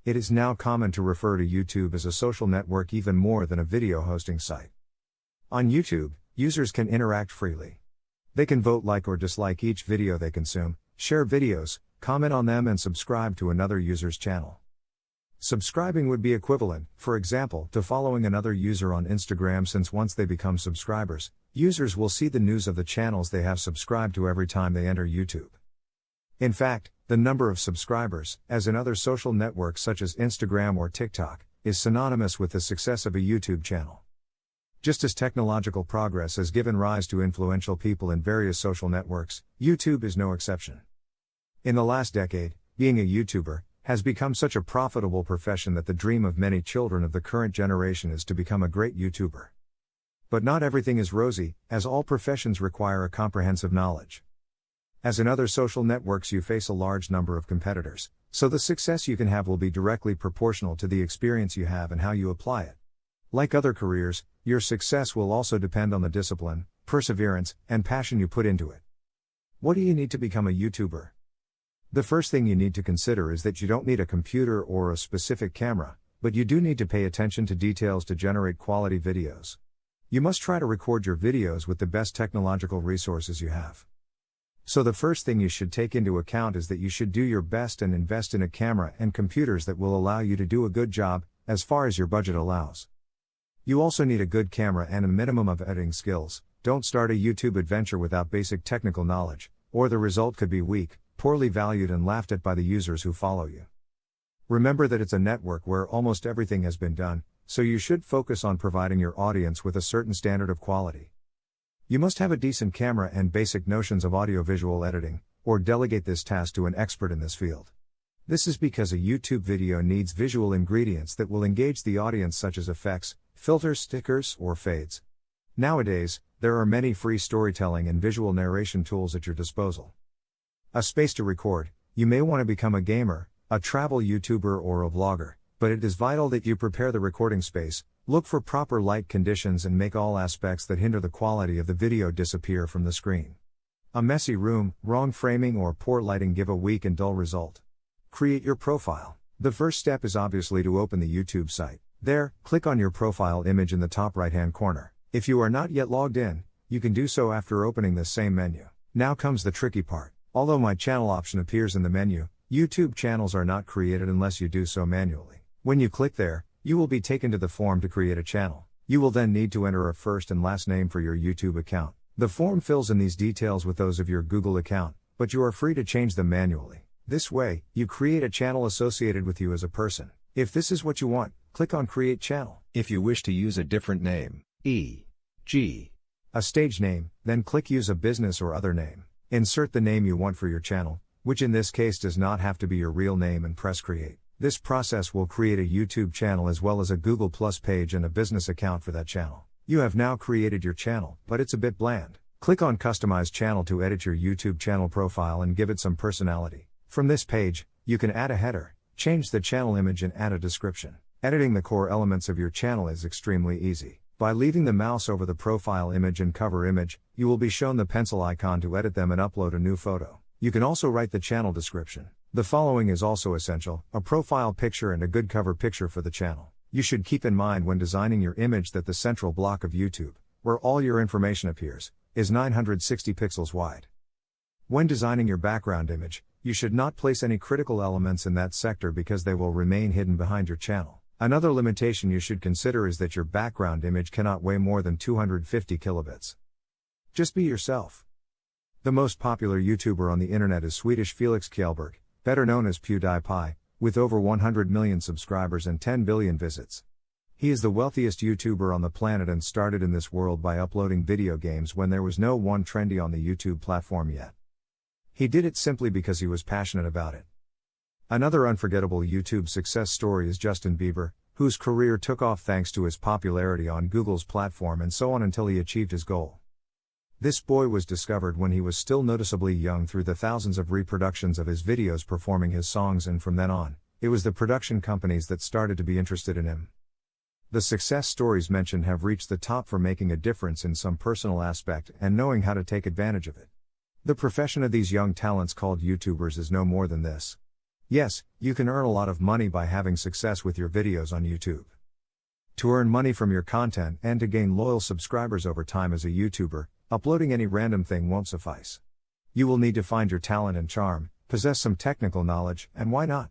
It is now common to refer to YouTube as a social network even more than a video hosting site. On YouTube, users can interact freely. They can vote, like or dislike each video they consume, share videos, comment on them, and subscribe to another user's channel. Subscribing would be equivalent, for example, to following another user on Instagram, since once they become subscribers, users will see the news of the channels they have subscribed to every time they enter YouTube. In fact, the number of subscribers, as in other social networks such as Instagram or TikTok, is synonymous with the success of a YouTube channel. Just as technological progress has given rise to influential people in various social networks, YouTube is no exception. In the last decade, being a YouTuber has become such a profitable profession that the dream of many children of the current generation is to become a great YouTuber. But not everything is rosy, as all professions require a comprehensive knowledge. As in other social networks, you face a large number of competitors, so the success you can have will be directly proportional to the experience you have and how you apply it. Like other careers, your success will also depend on the discipline, perseverance, and passion you put into it. What do you need to become a YouTuber? The first thing you need to consider is that you don't need a computer or a specific camera, but you do need to pay attention to details to generate quality videos. You must try to record your videos with the best technological resources you have. So the first thing you should take into account is that you should do your best and invest in a camera and computers that will allow you to do a good job, as far as your budget allows. You also need a good camera and a minimum of editing skills. Don't start a YouTube adventure without basic technical knowledge, or the result could be weak, poorly valued, and laughed at by the users who follow you. Remember that it's a network where almost everything has been done, so you should focus on providing your audience with a certain standard of quality. You must have a decent camera and basic notions of audiovisual editing, or delegate this task to an expert in this field. This is because a YouTube video needs visual ingredients that will engage the audience, such as effects, filters, stickers, or fades. Nowadays, there are many free storytelling and visual narration tools at your disposal. A space to record. You may want to become a gamer, a travel YouTuber, or a vlogger, but it is vital that you prepare the recording space, look for proper light conditions, and make all aspects that hinder the quality of the video disappear from the screen. A messy room, wrong framing, or poor lighting give a weak and dull result. Create your profile. The first step is obviously to open the YouTube site. There, click on your profile image in the top right-hand corner. If you are not yet logged in, you can do so after opening this same menu. Now comes the tricky part. Although My Channel option appears in the menu, YouTube channels are not created unless you do so manually. When you click there, you will be taken to the form to create a channel. You will then need to enter a first and last name for your YouTube account. The form fills in these details with those of your Google account, but you are free to change them manually. This way, you create a channel associated with you as a person. If this is what you want, click on Create Channel. If you wish to use a different name, e.g., a stage name, then click Use a business or other name. Insert the name you want for your channel, which in this case does not have to be your real name, and press Create. This process will create a YouTube channel as well as a Google Plus page and a business account for that channel. You have now created your channel, but it's a bit bland. Click on Customize Channel to edit your YouTube channel profile and give it some personality. From this page, you can add a header, change the channel image, and add a description. Editing the core elements of your channel is extremely easy. By leaving the mouse over the profile image and cover image, you will be shown the pencil icon to edit them and upload a new photo. You can also write the channel description. The following is also essential: a profile picture and a good cover picture for the channel. You should keep in mind when designing your image that the central block of YouTube, where all your information appears, is 960 pixels wide. When designing your background image, you should not place any critical elements in that sector because they will remain hidden behind your channel. Another limitation you should consider is that your background image cannot weigh more than 250 kilobits. Just be yourself. The most popular YouTuber on the internet is Swedish Felix Kjellberg, better known as PewDiePie, with over 100 million subscribers and 10 billion visits. He is the wealthiest YouTuber on the planet and started in this world by uploading video games when there was no one trendy on the YouTube platform yet. He did it simply because he was passionate about it. Another unforgettable YouTube success story is Justin Bieber, whose career took off thanks to his popularity on Google's platform and so on until he achieved his goal. This boy was discovered when he was still noticeably young through the thousands of reproductions of his videos performing his songs, and from then on, it was the production companies that started to be interested in him. The success stories mentioned have reached the top for making a difference in some personal aspect and knowing how to take advantage of it. The profession of these young talents called YouTubers is no more than this. Yes, you can earn a lot of money by having success with your videos on YouTube. To earn money from your content and to gain loyal subscribers over time as a YouTuber, uploading any random thing won't suffice. You will need to find your talent and charm, possess some technical knowledge, and why not?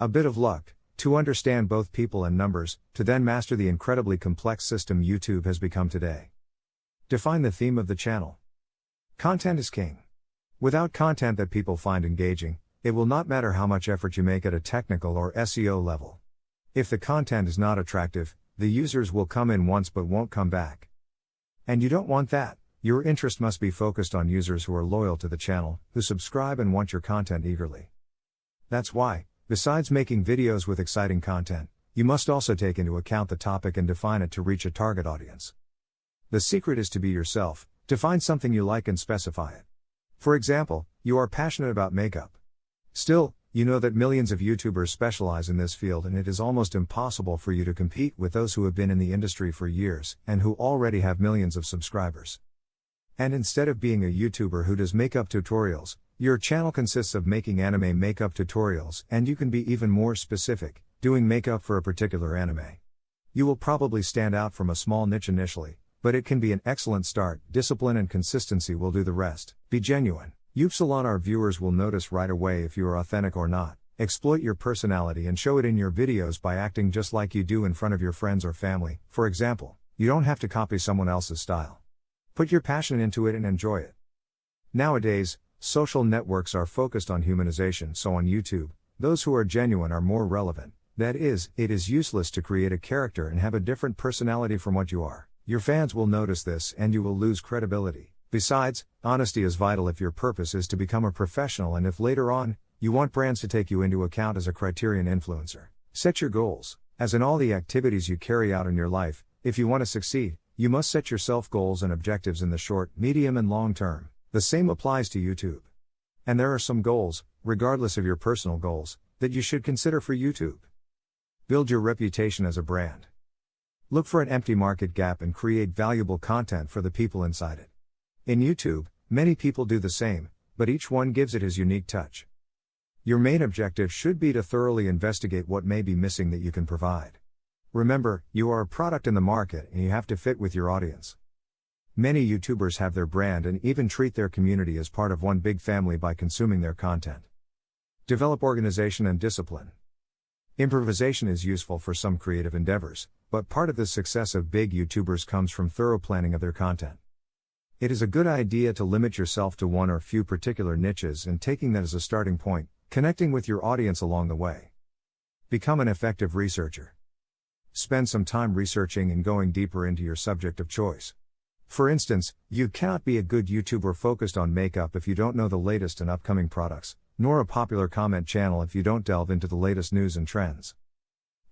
A bit of luck, to understand both people and numbers, to then master the incredibly complex system YouTube has become today. Define the theme of the channel. Content is king. Without content that people find engaging, it will not matter how much effort you make at a technical or SEO level. If the content is not attractive, the users will come in once but won't come back. And you don't want that. Your interest must be focused on users who are loyal to the channel, who subscribe and want your content eagerly. That's why, besides making videos with exciting content, you must also take into account the topic and define it to reach a target audience. The secret is to be yourself, to find something you like and specify it. For example, you are passionate about makeup. Still, you know that millions of YouTubers specialize in this field and it is almost impossible for you to compete with those who have been in the industry for years and who already have millions of subscribers. And instead of being a YouTuber who does makeup tutorials, your channel consists of making anime makeup tutorials, and you can be even more specific, doing makeup for a particular anime. You will probably stand out from a small niche initially, but it can be an excellent start. Discipline and consistency will do the rest. Be genuine. Our viewers will notice right away if you are authentic or not. Exploit your personality and show it in your videos by acting just like you do in front of your friends or family. For example, you don't have to copy someone else's style. Put your passion into it and enjoy it. Nowadays, social networks are focused on humanization, so on YouTube, those who are genuine are more relevant. That is, it is useless to create a character and have a different personality from what you are. Your fans will notice this and you will lose credibility. Besides, honesty is vital if your purpose is to become a professional and if later on, you want brands to take you into account as a criterion influencer. Set your goals. As in all the activities you carry out in your life, if you want to succeed, you must set yourself goals and objectives in the short, medium and long term. The same applies to YouTube. And there are some goals, regardless of your personal goals, that you should consider for YouTube. Build your reputation as a brand. Look for an empty market gap and create valuable content for the people inside it. In YouTube, many people do the same, but each one gives it his unique touch. Your main objective should be to thoroughly investigate what may be missing that you can provide. Remember, you are a product in the market and you have to fit with your audience. Many YouTubers have their brand and even treat their community as part of one big family by consuming their content. Develop organization and discipline. Improvisation is useful for some creative endeavors, but part of the success of big YouTubers comes from thorough planning of their content. It is a good idea to limit yourself to one or few particular niches and taking that as a starting point, connecting with your audience along the way. Become an effective researcher. Spend some time researching and going deeper into your subject of choice. For instance, you cannot be a good YouTuber focused on makeup if you don't know the latest and upcoming products, nor a popular comment channel if you don't delve into the latest news and trends.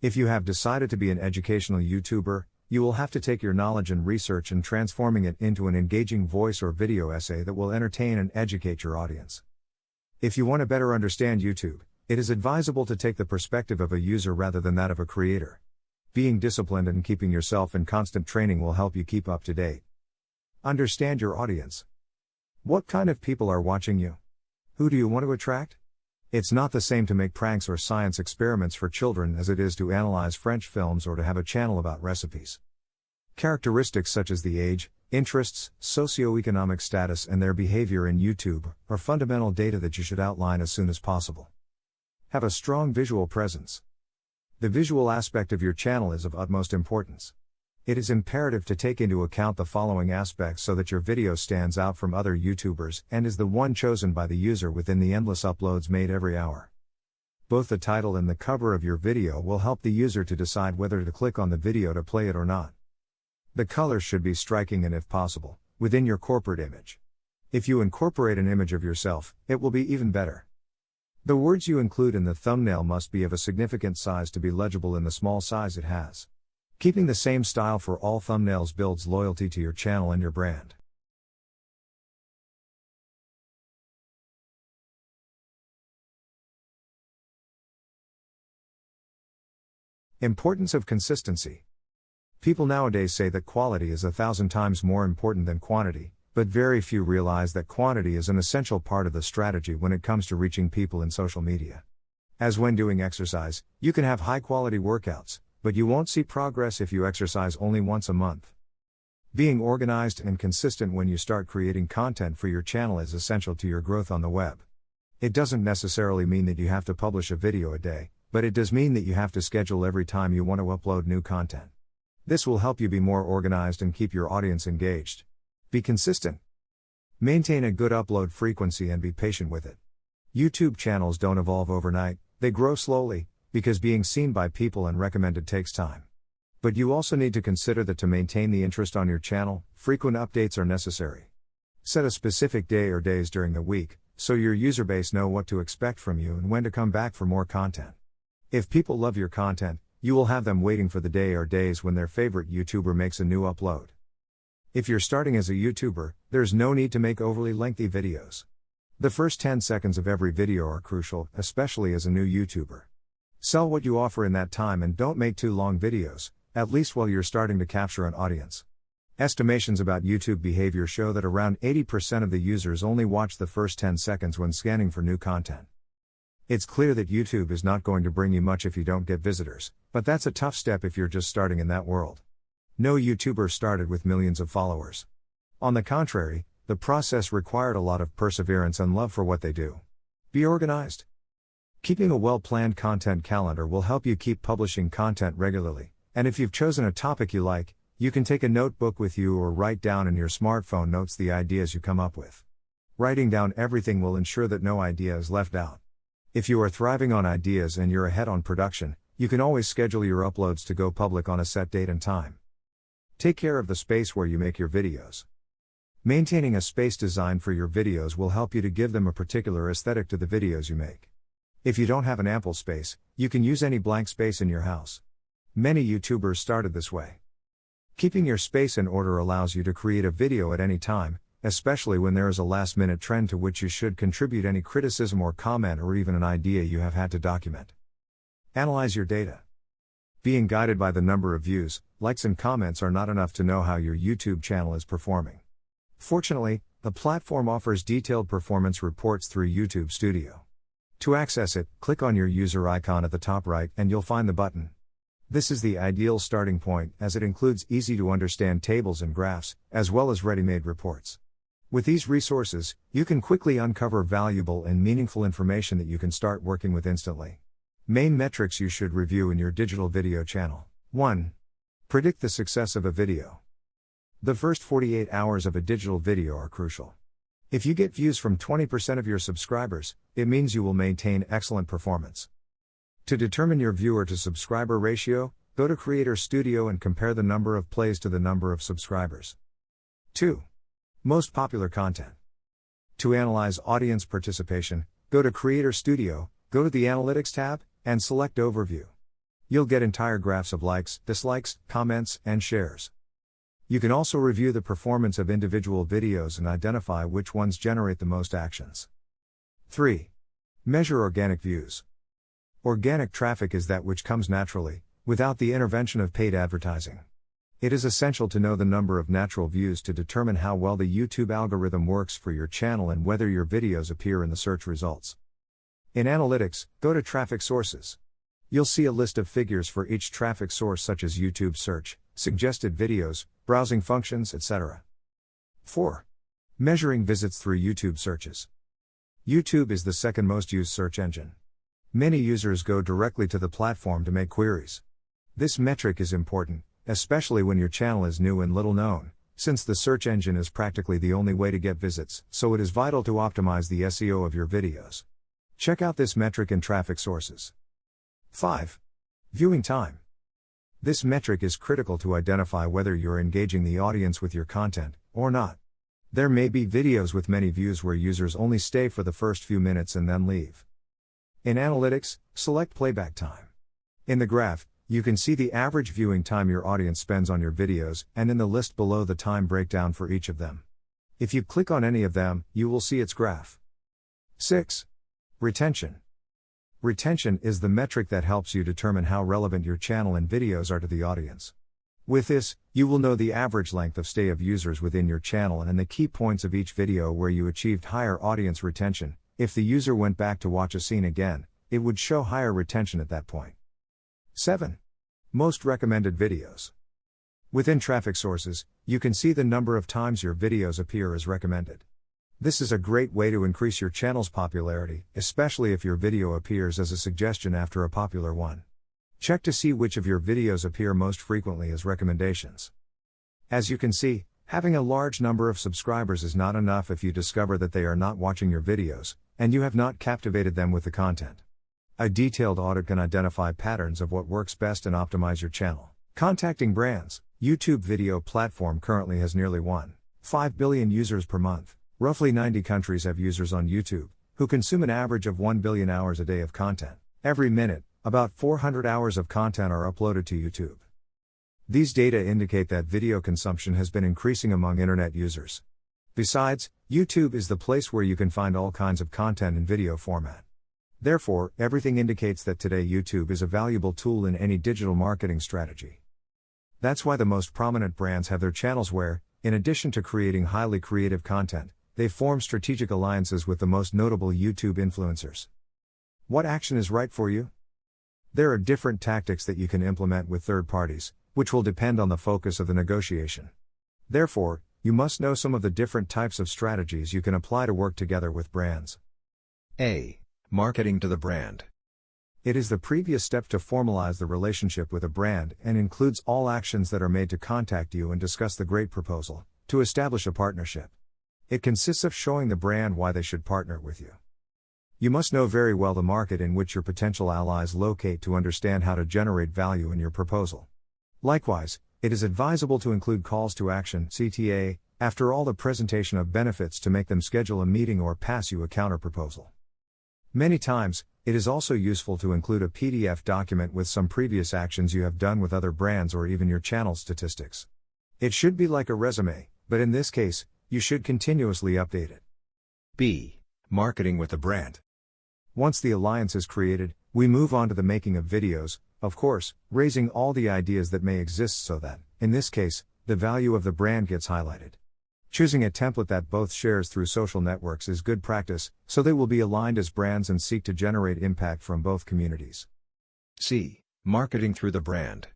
If you have decided to be an educational YouTuber, you will have to take your knowledge and research and transforming it into an engaging voice or video essay that will entertain and educate your audience. If you want to better understand YouTube, it is advisable to take the perspective of a user rather than that of a creator. Being disciplined and keeping yourself in constant training will help you keep up to date. Understand your audience. What kind of people are watching you? Who do you want to attract? It's not the same to make pranks or science experiments for children as it is to analyze French films or to have a channel about recipes. Characteristics such as the age, interests, socioeconomic status and their behavior in YouTube are fundamental data that you should outline as soon as possible. Have a strong visual presence. The visual aspect of your channel is of utmost importance. It is imperative to take into account the following aspects so that your video stands out from other YouTubers and is the one chosen by the user within the endless uploads made every hour. Both the title and the cover of your video will help the user to decide whether to click on the video to play it or not. The colors should be striking and, if possible, within your corporate image. If you incorporate an image of yourself, it will be even better. The words you include in the thumbnail must be of a significant size to be legible in the small size it has. Keeping the same style for all thumbnails builds loyalty to your channel and your brand. Importance of consistency. People nowadays say that quality is 1,000 times more important than quantity, but very few realize that quantity is an essential part of the strategy when it comes to reaching people in social media. As when doing exercise, you can have high-quality workouts, but you won't see progress if you exercise only once a month. Being organized and consistent when you start creating content for your channel is essential to your growth on the web. It doesn't necessarily mean that you have to publish a video a day, but it does mean that you have to schedule every time you want to upload new content. This will help you be more organized and keep your audience engaged. Be consistent. Maintain a good upload frequency and be patient with it. YouTube channels don't evolve overnight, they grow slowly, because being seen by people and recommended takes time. But you also need to consider that to maintain the interest on your channel, frequent updates are necessary. Set a specific day or days during the week, so your user base know what to expect from you and when to come back for more content. If people love your content, you will have them waiting for the day or days when their favorite YouTuber makes a new upload. If you're starting as a YouTuber, there's no need to make overly lengthy videos. The first 10 seconds of every video are crucial, especially as a new YouTuber. Sell what you offer in that time and don't make too long videos, at least while you're starting to capture an audience. Estimations about YouTube behavior show that around 80% of the users only watch the first 10 seconds when scanning for new content. It's clear that YouTube is not going to bring you much if you don't get visitors, but that's a tough step if you're just starting in that world. No YouTuber started with millions of followers. On the contrary, the process required a lot of perseverance and love for what they do. Be organized. Keeping a well-planned content calendar will help you keep publishing content regularly, and if you've chosen a topic you like, you can take a notebook with you or write down in your smartphone notes the ideas you come up with. Writing down everything will ensure that no idea is left out. If you are thriving on ideas and you're ahead on production, you can always schedule your uploads to go public on a set date and time. Take care of the space where you make your videos. Maintaining a space designed for your videos will help you to give them a particular aesthetic to the videos you make. If you don't have an ample space, you can use any blank space in your house. Many YouTubers started this way. Keeping your space in order allows you to create a video at any time, especially when there is a last-minute trend to which you should contribute any criticism or comment or even an idea you have had to document. Analyze your data. Being guided by the number of views, likes and comments are not enough to know how your YouTube channel is performing. Fortunately, the platform offers detailed performance reports through YouTube Studio. To access it, click on your user icon at the top right and you'll find the button. This is the ideal starting point as it includes easy-to-understand tables and graphs, as well as ready-made reports. With these resources, you can quickly uncover valuable and meaningful information that you can start working with instantly. Main metrics you should review in your digital video channel. 1. Predict the success of a video. The first 48 hours of a digital video are crucial. If you get views from 20% of your subscribers, it means you will maintain excellent performance. To determine your viewer to subscriber ratio, go to Creator Studio and compare the number of plays to the number of subscribers. 2. Most popular content. To analyze audience participation, go to Creator Studio, go to the Analytics tab, and select Overview. You'll get entire graphs of likes, dislikes, comments, and shares. You can also review the performance of individual videos and identify which ones generate the most actions. 3. Measure organic views. Organic traffic is that which comes naturally, without the intervention of paid advertising. It is essential to know the number of natural views to determine how well the YouTube algorithm works for your channel and whether your videos appear in the search results. In Analytics, go to Traffic Sources. You'll see a list of figures for each traffic source such as YouTube search, suggested videos, browsing functions, etc. 4. Measuring visits through YouTube searches. YouTube is the second most used search engine. Many users go directly to the platform to make queries. This metric is important, especially when your channel is new and little known, since the search engine is practically the only way to get visits, so it is vital to optimize the SEO of your videos. Check out this metric in Traffic Sources. 5. Viewing time. This metric is critical to identify whether you're engaging the audience with your content, or not. There may be videos with many views where users only stay for the first few minutes and then leave. In Analytics, select Playback Time. In the graph, you can see the average viewing time your audience spends on your videos, and in the list below the time breakdown for each of them. If you click on any of them, you will see its graph. 6. Retention. Retention is the metric that helps you determine how relevant your channel and videos are to the audience. With this, you will know the average length of stay of users within your channel and the key points of each video where you achieved higher audience retention. If the user went back to watch a scene again, it would show higher retention at that point. 7. Most recommended videos. Within traffic sources, you can see the number of times your videos appear as recommended. This is a great way to increase your channel's popularity, especially if your video appears as a suggestion after a popular one. Check to see which of your videos appear most frequently as recommendations. As you can see, having a large number of subscribers is not enough if you discover that they are not watching your videos, and you have not captivated them with the content. A detailed audit can identify patterns of what works best and optimize your channel. Contacting brands. YouTube video platform currently has nearly 1.5 billion users per month. Roughly 90 countries have users on YouTube, who consume an average of 1 billion hours a day of content. Every minute, about 400 hours of content are uploaded to YouTube. These data indicate that video consumption has been increasing among internet users. Besides, YouTube is the place where you can find all kinds of content in video format. Therefore, everything indicates that today YouTube is a valuable tool in any digital marketing strategy. That's why the most prominent brands have their channels where, in addition to creating highly creative content, they form strategic alliances with the most notable YouTube influencers. What action is right for you? There are different tactics that you can implement with third parties, which will depend on the focus of the negotiation. Therefore, you must know some of the different types of strategies you can apply to work together with brands. A. Marketing to the brand. It is the previous step to formalize the relationship with a brand and includes all actions that are made to contact you and discuss the great proposal to establish a partnership. It consists of showing the brand why they should partner with you. You must know very well the market in which your potential allies locate to understand how to generate value in your proposal. Likewise, it is advisable to include calls to action (CTA) after all the presentation of benefits to make them schedule a meeting or pass you a counterproposal. Many times, it is also useful to include a PDF document with some previous actions you have done with other brands or even your channel statistics. It should be like a resume, but in this case, you should continuously update it. B. Marketing with the brand. Once the alliance is created, we move on to the making of videos, of course, raising all the ideas that may exist so that, in this case, the value of the brand gets highlighted. Choosing a template that both shares through social networks is good practice, so they will be aligned as brands and seek to generate impact from both communities. C. Marketing through the brand.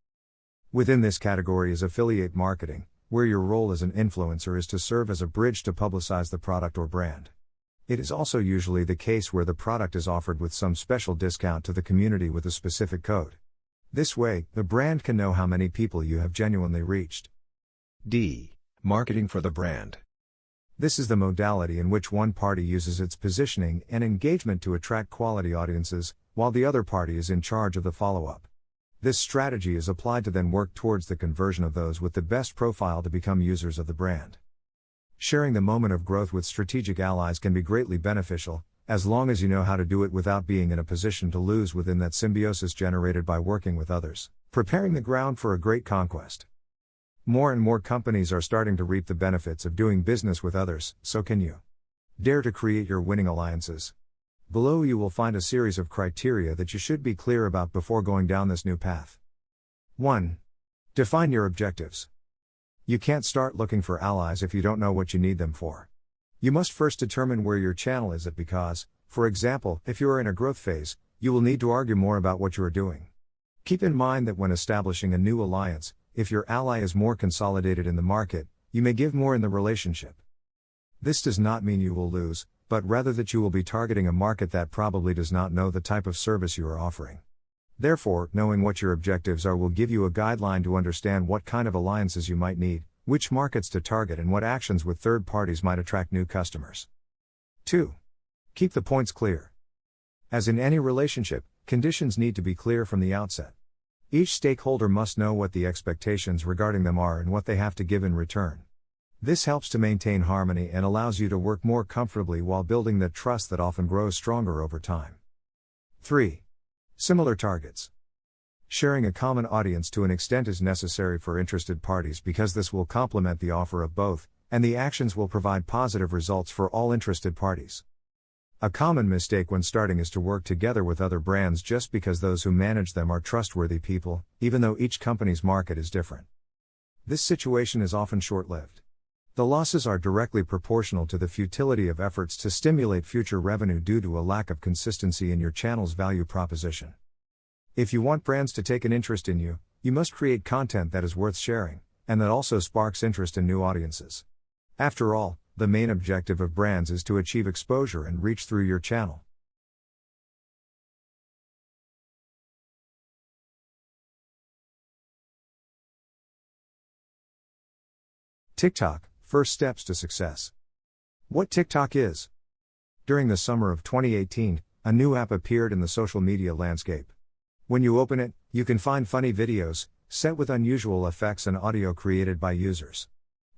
Within this category is affiliate marketing, where your role as an influencer is to serve as a bridge to publicize the product or brand. It is also usually the case where the product is offered with some special discount to the community with a specific code. This way, the brand can know how many people you have genuinely reached. D. Marketing for the brand. This is the modality in which one party uses its positioning and engagement to attract quality audiences, while the other party is in charge of the follow-up. This strategy is applied to then work towards the conversion of those with the best profile to become users of the brand. Sharing the moment of growth with strategic allies can be greatly beneficial, as long as you know how to do it without being in a position to lose within that symbiosis generated by working with others, preparing the ground for a great conquest. More and more companies are starting to reap the benefits of doing business with others, so can you. Dare to create your winning alliances. Below you will find a series of criteria that you should be clear about before going down this new path. 1. Define your objectives. You can't start looking for allies if you don't know what you need them for. You must first determine where your channel is at because, for example, if you are in a growth phase, you will need to argue more about what you are doing. Keep in mind that when establishing a new alliance, if your ally is more consolidated in the market, you may give more in the relationship. This does not mean you will lose, but rather that you will be targeting a market that probably does not know the type of service you are offering. Therefore, knowing what your objectives are will give you a guideline to understand what kind of alliances you might need, which markets to target and what actions with third parties might attract new customers. 2. Keep the points clear. As in any relationship, conditions need to be clear from the outset. Each stakeholder must know what the expectations regarding them are and what they have to give in return. This helps to maintain harmony and allows you to work more comfortably while building the trust that often grows stronger over time. 3. Similar targets. Sharing a common audience to an extent is necessary for interested parties because this will complement the offer of both, and the actions will provide positive results for all interested parties. A common mistake when starting is to work together with other brands just because those who manage them are trustworthy people, even though each company's market is different. This situation is often short-lived. The losses are directly proportional to the futility of efforts to stimulate future revenue due to a lack of consistency in your channel's value proposition. If you want brands to take an interest in you, you must create content that is worth sharing, and that also sparks interest in new audiences. After all, the main objective of brands is to achieve exposure and reach through your channel. TikTok, first steps to success. What TikTok is? During the summer of 2018, a new app appeared in the social media landscape. When you open it, you can find funny videos, set with unusual effects and audio created by users.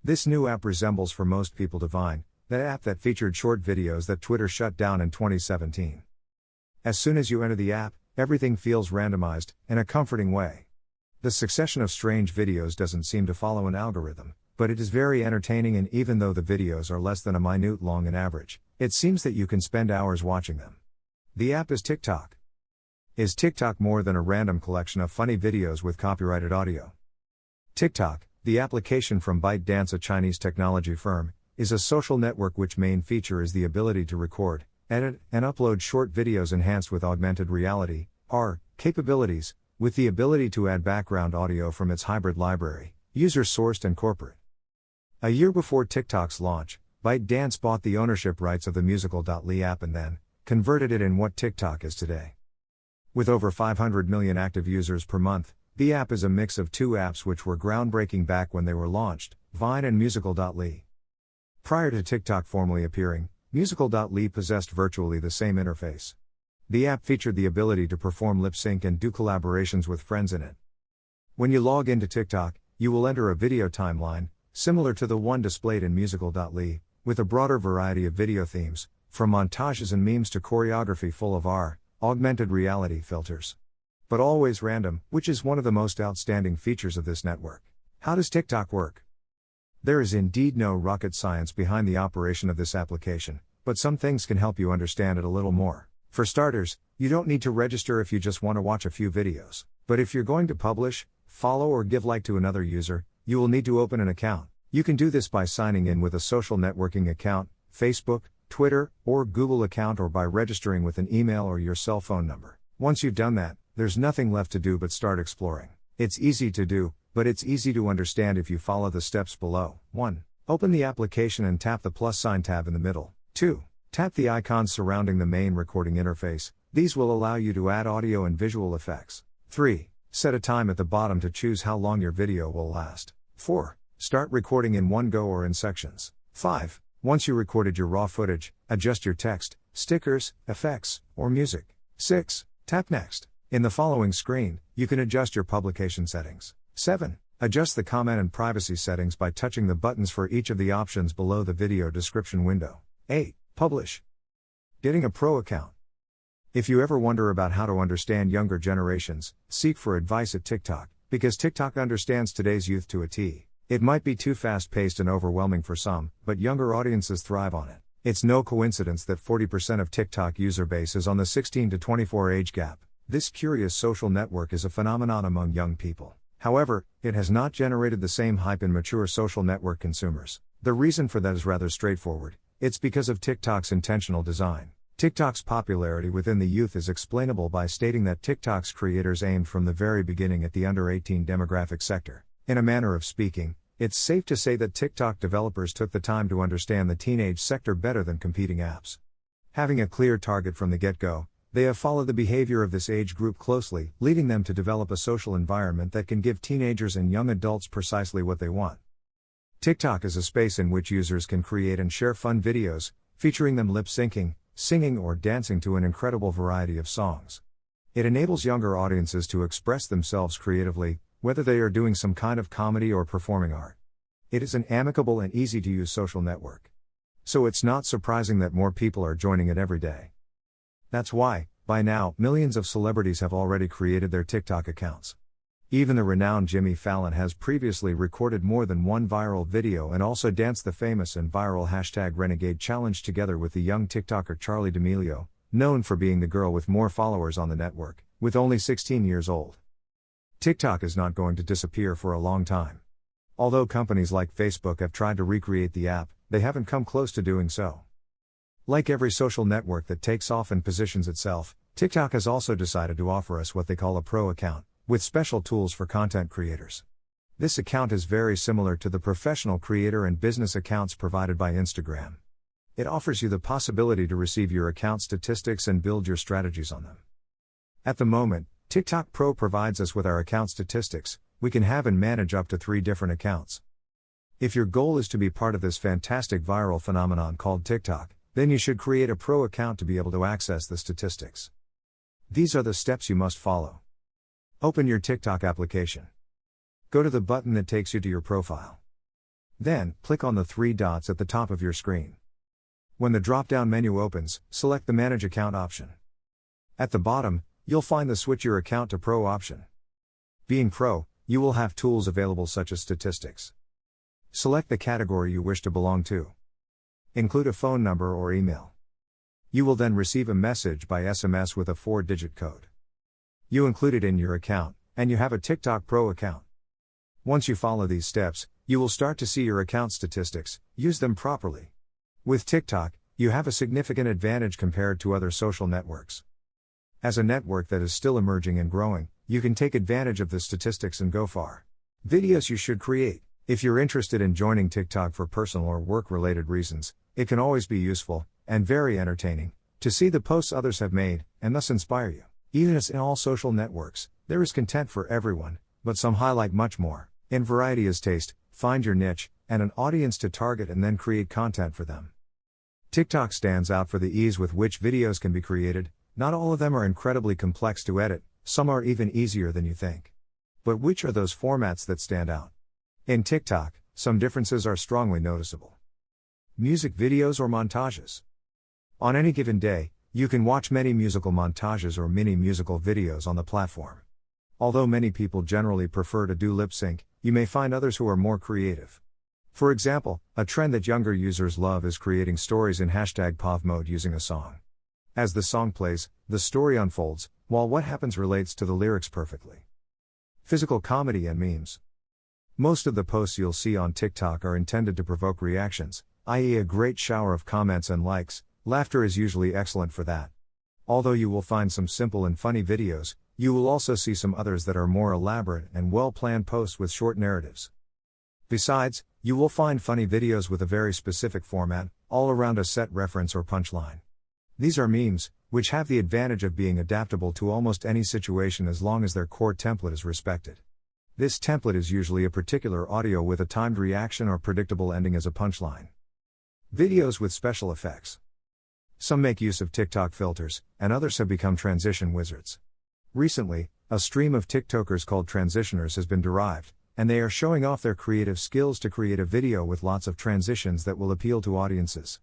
This new app resembles for most people to Vine, the app that featured short videos that Twitter shut down in 2017. As soon as you enter the app, everything feels randomized, in a comforting way. The succession of strange videos doesn't seem to follow an algorithm, but it is very entertaining, and even though the videos are less than a minute long in average, it seems that you can spend hours watching them. The app is TikTok. Is TikTok more than a random collection of funny videos with copyrighted audio? TikTok, the application from ByteDance, a Chinese technology firm, is a social network which main feature is the ability to record, edit, and upload short videos enhanced with augmented reality (AR) capabilities, with the ability to add background audio from its hybrid library, user-sourced and corporate. A year before TikTok's launch, ByteDance bought the ownership rights of the musical.ly app and then converted it in what TikTok is today. With over 500 million active users per month, the app is a mix of two apps which were groundbreaking back when they were launched, Vine and musical.ly. Prior to TikTok formally appearing, musical.ly possessed virtually the same interface. The app featured the ability to perform lip sync and do collaborations with friends in it. When you log into TikTok, you will enter a video timeline, similar to the one displayed in musical.ly, with a broader variety of video themes, from montages and memes to choreography full of AR, augmented reality filters. But always random, which is one of the most outstanding features of this network. How does TikTok work? There is indeed no rocket science behind the operation of this application, but some things can help you understand it a little more. For starters, you don't need to register if you just want to watch a few videos. But if you're going to publish, follow or give like to another user, you will need to open an account. You can do this by signing in with a social networking account, Facebook, Twitter, or Google account, or by registering with an email or your cell phone number. Once you've done that, there's nothing left to do but start exploring. It's easy to do, but it's easy to understand if you follow the steps below. 1. Open the application and tap the plus sign tab in the middle. 2. Tap the icons surrounding the main recording interface. These will allow you to add audio and visual effects. 3. Set a time at the bottom to choose how long your video will last. 4. Start recording in one go or in sections. 5. Once you recorded your raw footage, adjust your text, stickers, effects, or music. 6. Tap Next. In the following screen, you can adjust your publication settings. 7. Adjust the comment and privacy settings by touching the buttons for each of the options below the video description window. 8. Publish. Getting a pro account. If you ever wonder about how to understand younger generations, seek for advice at TikTok, because TikTok understands today's youth to a T. It might be too fast-paced and overwhelming for some, but younger audiences thrive on it. It's no coincidence that 40% of TikTok user base is on the 16 to 24 age gap. This curious social network is a phenomenon among young people. However, it has not generated the same hype in mature social network consumers. The reason for that is rather straightforward. It's because of TikTok's intentional design. TikTok's popularity within the youth is explainable by stating that TikTok's creators aimed from the very beginning at the under 18 demographic sector. In a manner of speaking, it's safe to say that TikTok developers took the time to understand the teenage sector better than competing apps. Having a clear target from the get-go, they have followed the behavior of this age group closely, leading them to develop a social environment that can give teenagers and young adults precisely what they want. TikTok is a space in which users can create and share fun videos, featuring them lip-syncing, singing or dancing to an incredible variety of songs. It enables younger audiences to express themselves creatively, whether they are doing some kind of comedy or performing art. It is an amicable and easy-to-use social network. So it's not surprising that more people are joining it every day. That's why, by now, millions of celebrities have already created their TikTok accounts. Even the renowned Jimmy Fallon has previously recorded more than one viral video and also danced the famous and viral #Renegade challenge together with the young TikToker Charli D'Amelio, known for being the girl with more followers on the network, with only 16 years old. TikTok is not going to disappear for a long time. Although companies like Facebook have tried to recreate the app, they haven't come close to doing so. Like every social network that takes off and positions itself, TikTok has also decided to offer us what they call a pro account, with special tools for content creators. This account is very similar to the professional creator and business accounts provided by Instagram. It offers you the possibility to receive your account statistics and build your strategies on them. At the moment, TikTok Pro provides us with our account statistics. We can have and manage up to 3 different accounts. If your goal is to be part of this fantastic viral phenomenon called TikTok, then you should create a pro account to be able to access the statistics. These are the steps you must follow. Open your TikTok application. Go to the button that takes you to your profile. Then, click on the 3 dots at the top of your screen. When the drop-down menu opens, select the Manage Account option. At the bottom, you'll find the Switch Your Account to Pro option. Being Pro, you will have tools available such as statistics. Select the category you wish to belong to. Include a phone number or email. You will then receive a message by SMS with a 4-digit code. You include it in your account, and you have a TikTok Pro account. Once you follow these steps, you will start to see your account statistics. Use them properly. With TikTok, you have a significant advantage compared to other social networks. As a network that is still emerging and growing, you can take advantage of the statistics and go far. Videos you should create. If you're interested in joining TikTok for personal or work-related reasons, it can always be useful, and very entertaining, to see the posts others have made, and thus inspire you. Even as in all social networks, there is content for everyone, but some highlight much more. In variety is taste, find your niche, and an audience to target and then create content for them. TikTok stands out for the ease with which videos can be created. Not all of them are incredibly complex to edit, some are even easier than you think. But which are those formats that stand out? In TikTok, some differences are strongly noticeable. Music videos or montages. On any given day, you can watch many musical montages or mini musical videos on the platform. Although many people generally prefer to do lip sync, you may find others who are more creative. For example, a trend that younger users love is creating stories in #POV mode using a song. As the song plays, the story unfolds, while what happens relates to the lyrics perfectly. Physical comedy and memes. Most of the posts you'll see on TikTok are intended to provoke reactions, i.e., a great shower of comments and likes. Laughter is usually excellent for that. Although you will find some simple and funny videos, you will also see some others that are more elaborate and well-planned posts with short narratives. Besides, you will find funny videos with a very specific format, all around a set reference or punchline. These are memes, which have the advantage of being adaptable to almost any situation as long as their core template is respected. This template is usually a particular audio with a timed reaction or predictable ending as a punchline. Videos with special effects. Some make use of TikTok filters, and others have become transition wizards. Recently, a stream of TikTokers called transitioners has been derived, and they are showing off their creative skills to create a video with lots of transitions that will appeal to audiences.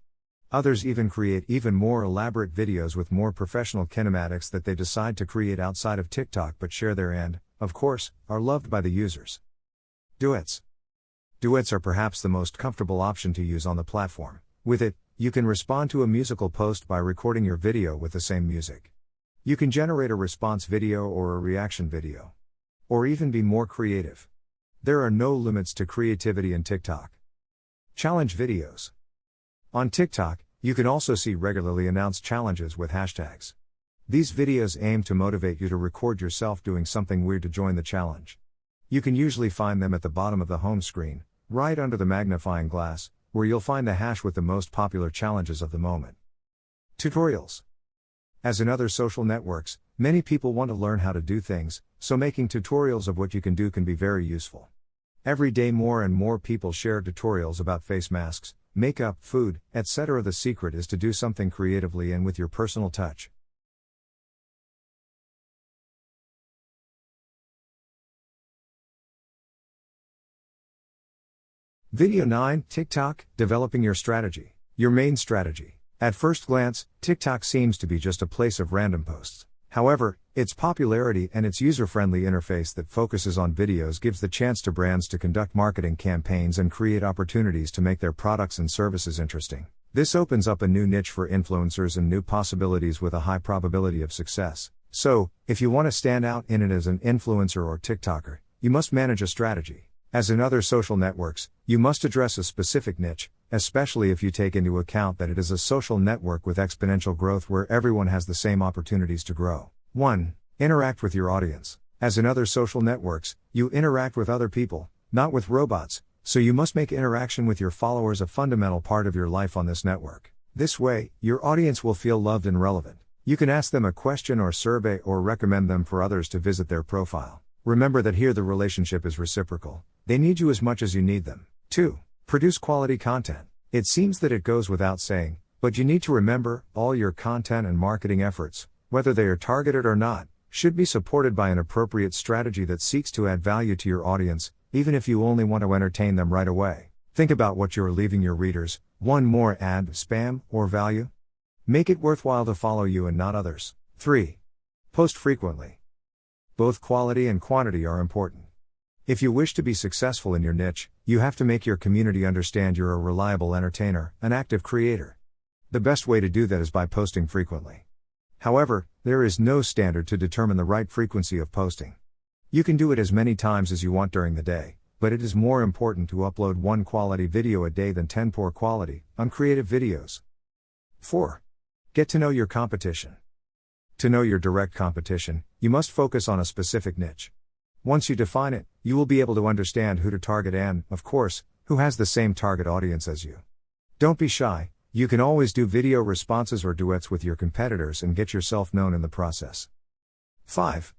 Others even create even more elaborate videos with more professional kinematics that they decide to create outside of TikTok but share there and, of course, are loved by the users. Duets. Duets are perhaps the most comfortable option to use on the platform. With it, you can respond to a musical post by recording your video with the same music. You can generate a response video or a reaction video. Or even be more creative. There are no limits to creativity in TikTok. Challenge videos. On TikTok, you can also see regularly announced challenges with hashtags. These videos aim to motivate you to record yourself doing something weird to join the challenge. You can usually find them at the bottom of the home screen, right under the magnifying glass, where you'll find the hash with the most popular challenges of the moment. Tutorials. As in other social networks, many people want to learn how to do things, so making tutorials of what you can do can be very useful. Every day more and more people share tutorials about face masks, makeup, food, etc. The secret is to do something creatively and with your personal touch. Video 9, TikTok, Developing Your Strategy. Your main strategy. At first glance, TikTok seems to be just a place of random posts. However, its popularity and its user-friendly interface that focuses on videos gives the chance to brands to conduct marketing campaigns and create opportunities to make their products and services interesting. This opens up a new niche for influencers and new possibilities with a high probability of success. So, if you want to stand out in it as an influencer or TikToker, you must manage a strategy. As in other social networks, you must address a specific niche, especially if you take into account that it is a social network with exponential growth where everyone has the same opportunities to grow. 1. Interact with your audience. As in other social networks, you interact with other people, not with robots, so you must make interaction with your followers a fundamental part of your life on this network. This way, your audience will feel loved and relevant. You can ask them a question or survey or recommend them for others to visit their profile. Remember that here the relationship is reciprocal. They need you as much as you need them. 2. Produce quality content. It seems that it goes without saying, but you need to remember, all your content and marketing efforts, whether they are targeted or not, should be supported by an appropriate strategy that seeks to add value to your audience, even if you only want to entertain them right away. Think about what you are leaving your readers: one more ad, spam, or value? Make it worthwhile to follow you and not others. 3. Post frequently. Both quality and quantity are important. If you wish to be successful in your niche, you have to make your community understand you're a reliable entertainer, an active creator. The best way to do that is by posting frequently. However, there is no standard to determine the right frequency of posting. You can do it as many times as you want during the day, but it is more important to upload one quality video a day than 10 poor quality, uncreative videos. 4. Get to know your competition. To know your direct competition, you must focus on a specific niche. Once you define it, you will be able to understand who to target and, of course, who has the same target audience as you. Don't be shy, you can always do video responses or duets with your competitors and get yourself known in the process. 5.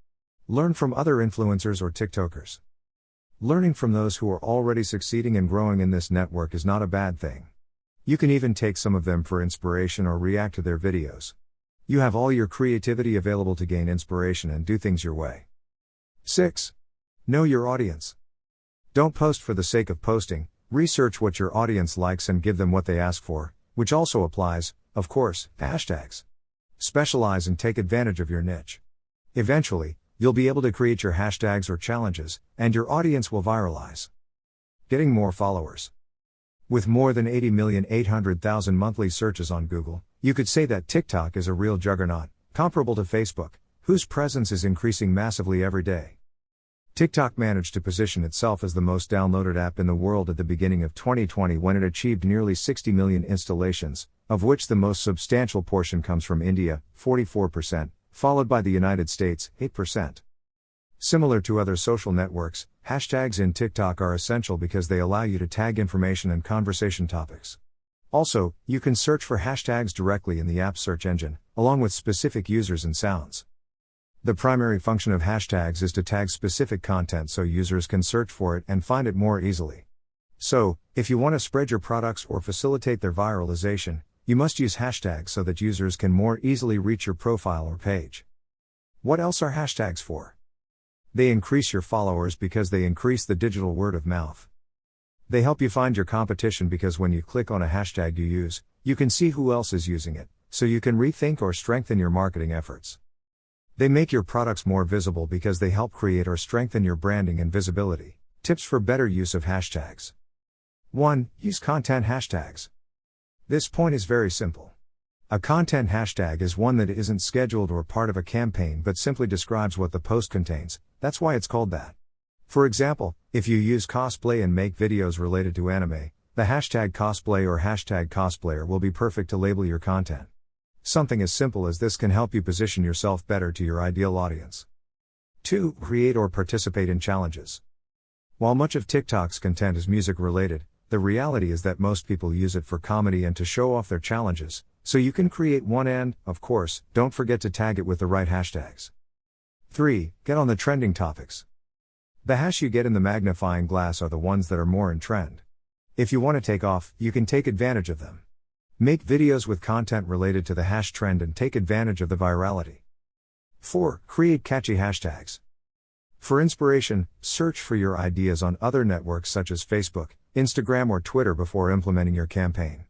Learn from other influencers or TikTokers. Learning from those who are already succeeding and growing in this network is not a bad thing. You can even take some of them for inspiration or react to their videos. You have all your creativity available to gain inspiration and do things your way. 6. Know your audience. Don't post for the sake of posting, research what your audience likes and give them what they ask for, which also applies, of course, hashtags. Specialize and take advantage of your niche. Eventually, you'll be able to create your hashtags or challenges, and your audience will viralize. Getting more followers. With more than 80,800,000 monthly searches on Google, you could say that TikTok is a real juggernaut, comparable to Facebook, whose presence is increasing massively every day. TikTok managed to position itself as the most downloaded app in the world at the beginning of 2020 when it achieved nearly 60 million installations, of which the most substantial portion comes from India, 44%, followed by the United States, 8%. Similar to other social networks, hashtags in TikTok are essential because they allow you to tag information and conversation topics. Also, you can search for hashtags directly in the app's search engine, along with specific users and sounds. The primary function of hashtags is to tag specific content so users can search for it and find it more easily. So, if you want to spread your products or facilitate their viralization, you must use hashtags so that users can more easily reach your profile or page. What else are hashtags for? They increase your followers because they increase the digital word of mouth. They help you find your competition because when you click on a hashtag you use, you can see who else is using it, so you can rethink or strengthen your marketing efforts. They make your products more visible because they help create or strengthen your branding and visibility. Tips for better use of hashtags. 1. Use content hashtags. This point is very simple. A content hashtag is one that isn't scheduled or part of a campaign but simply describes what the post contains. That's why it's called that. For example, if you use cosplay and make videos related to anime, the hashtag cosplay or hashtag cosplayer will be perfect to label your content. Something as simple as this can help you position yourself better to your ideal audience. 2. Create or participate in challenges. While much of TikTok's content is music related, the reality is that most people use it for comedy and to show off their challenges, so you can create one and, of course, don't forget to tag it with the right hashtags. 3. Get on the trending topics. The hash you get in the magnifying glass are the ones that are more in trend. If you want to take off, you can take advantage of them. Make videos with content related to the hash trend and take advantage of the virality. 4. Create catchy hashtags. For inspiration, search for your ideas on other networks such as Facebook, Instagram or Twitter before implementing your campaign.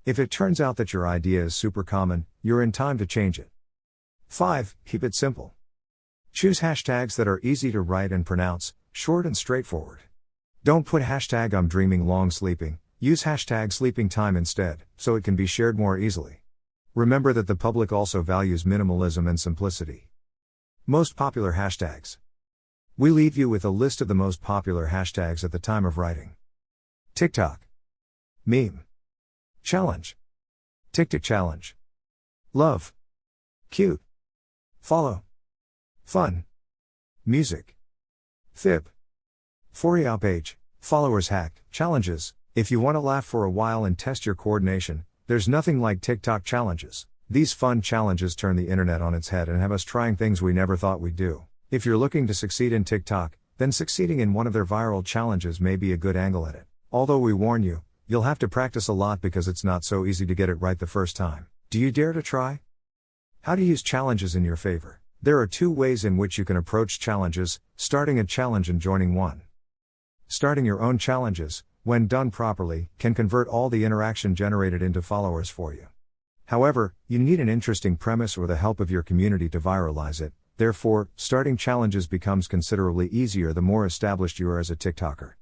If it turns out that your idea is super common, you're in time to change it. 5. Keep it simple. Choose hashtags that are easy to write and pronounce, short and straightforward. Don't put hashtag I'm dreaming long sleeping. Use hashtag sleeping time instead, so it can be shared more easily. Remember that the public also values minimalism and simplicity. Most popular hashtags. We leave you with a list of the most popular hashtags at the time of writing. TikTok. Meme. Challenge. TikTok challenge. Love. Cute. Follow. Fun. Music. Fib. For you page. Followers hacked. Challenges. If you want to laugh for a while and test your coordination, there's nothing like TikTok challenges. These fun challenges turn the internet on its head and have us trying things we never thought we'd do. If you're looking to succeed in TikTok, then succeeding in one of their viral challenges may be a good angle at it. Although we warn you, you'll have to practice a lot because it's not so easy to get it right the first time. Do you dare to try? How to use challenges in your favor. There are two ways in which you can approach challenges: starting a challenge and joining one. Starting your own challenges, when done properly, can convert all the interaction generated into followers for you. However, you need an interesting premise or the help of your community to viralize it. Therefore, starting challenges becomes considerably easier the more established you are as a TikToker.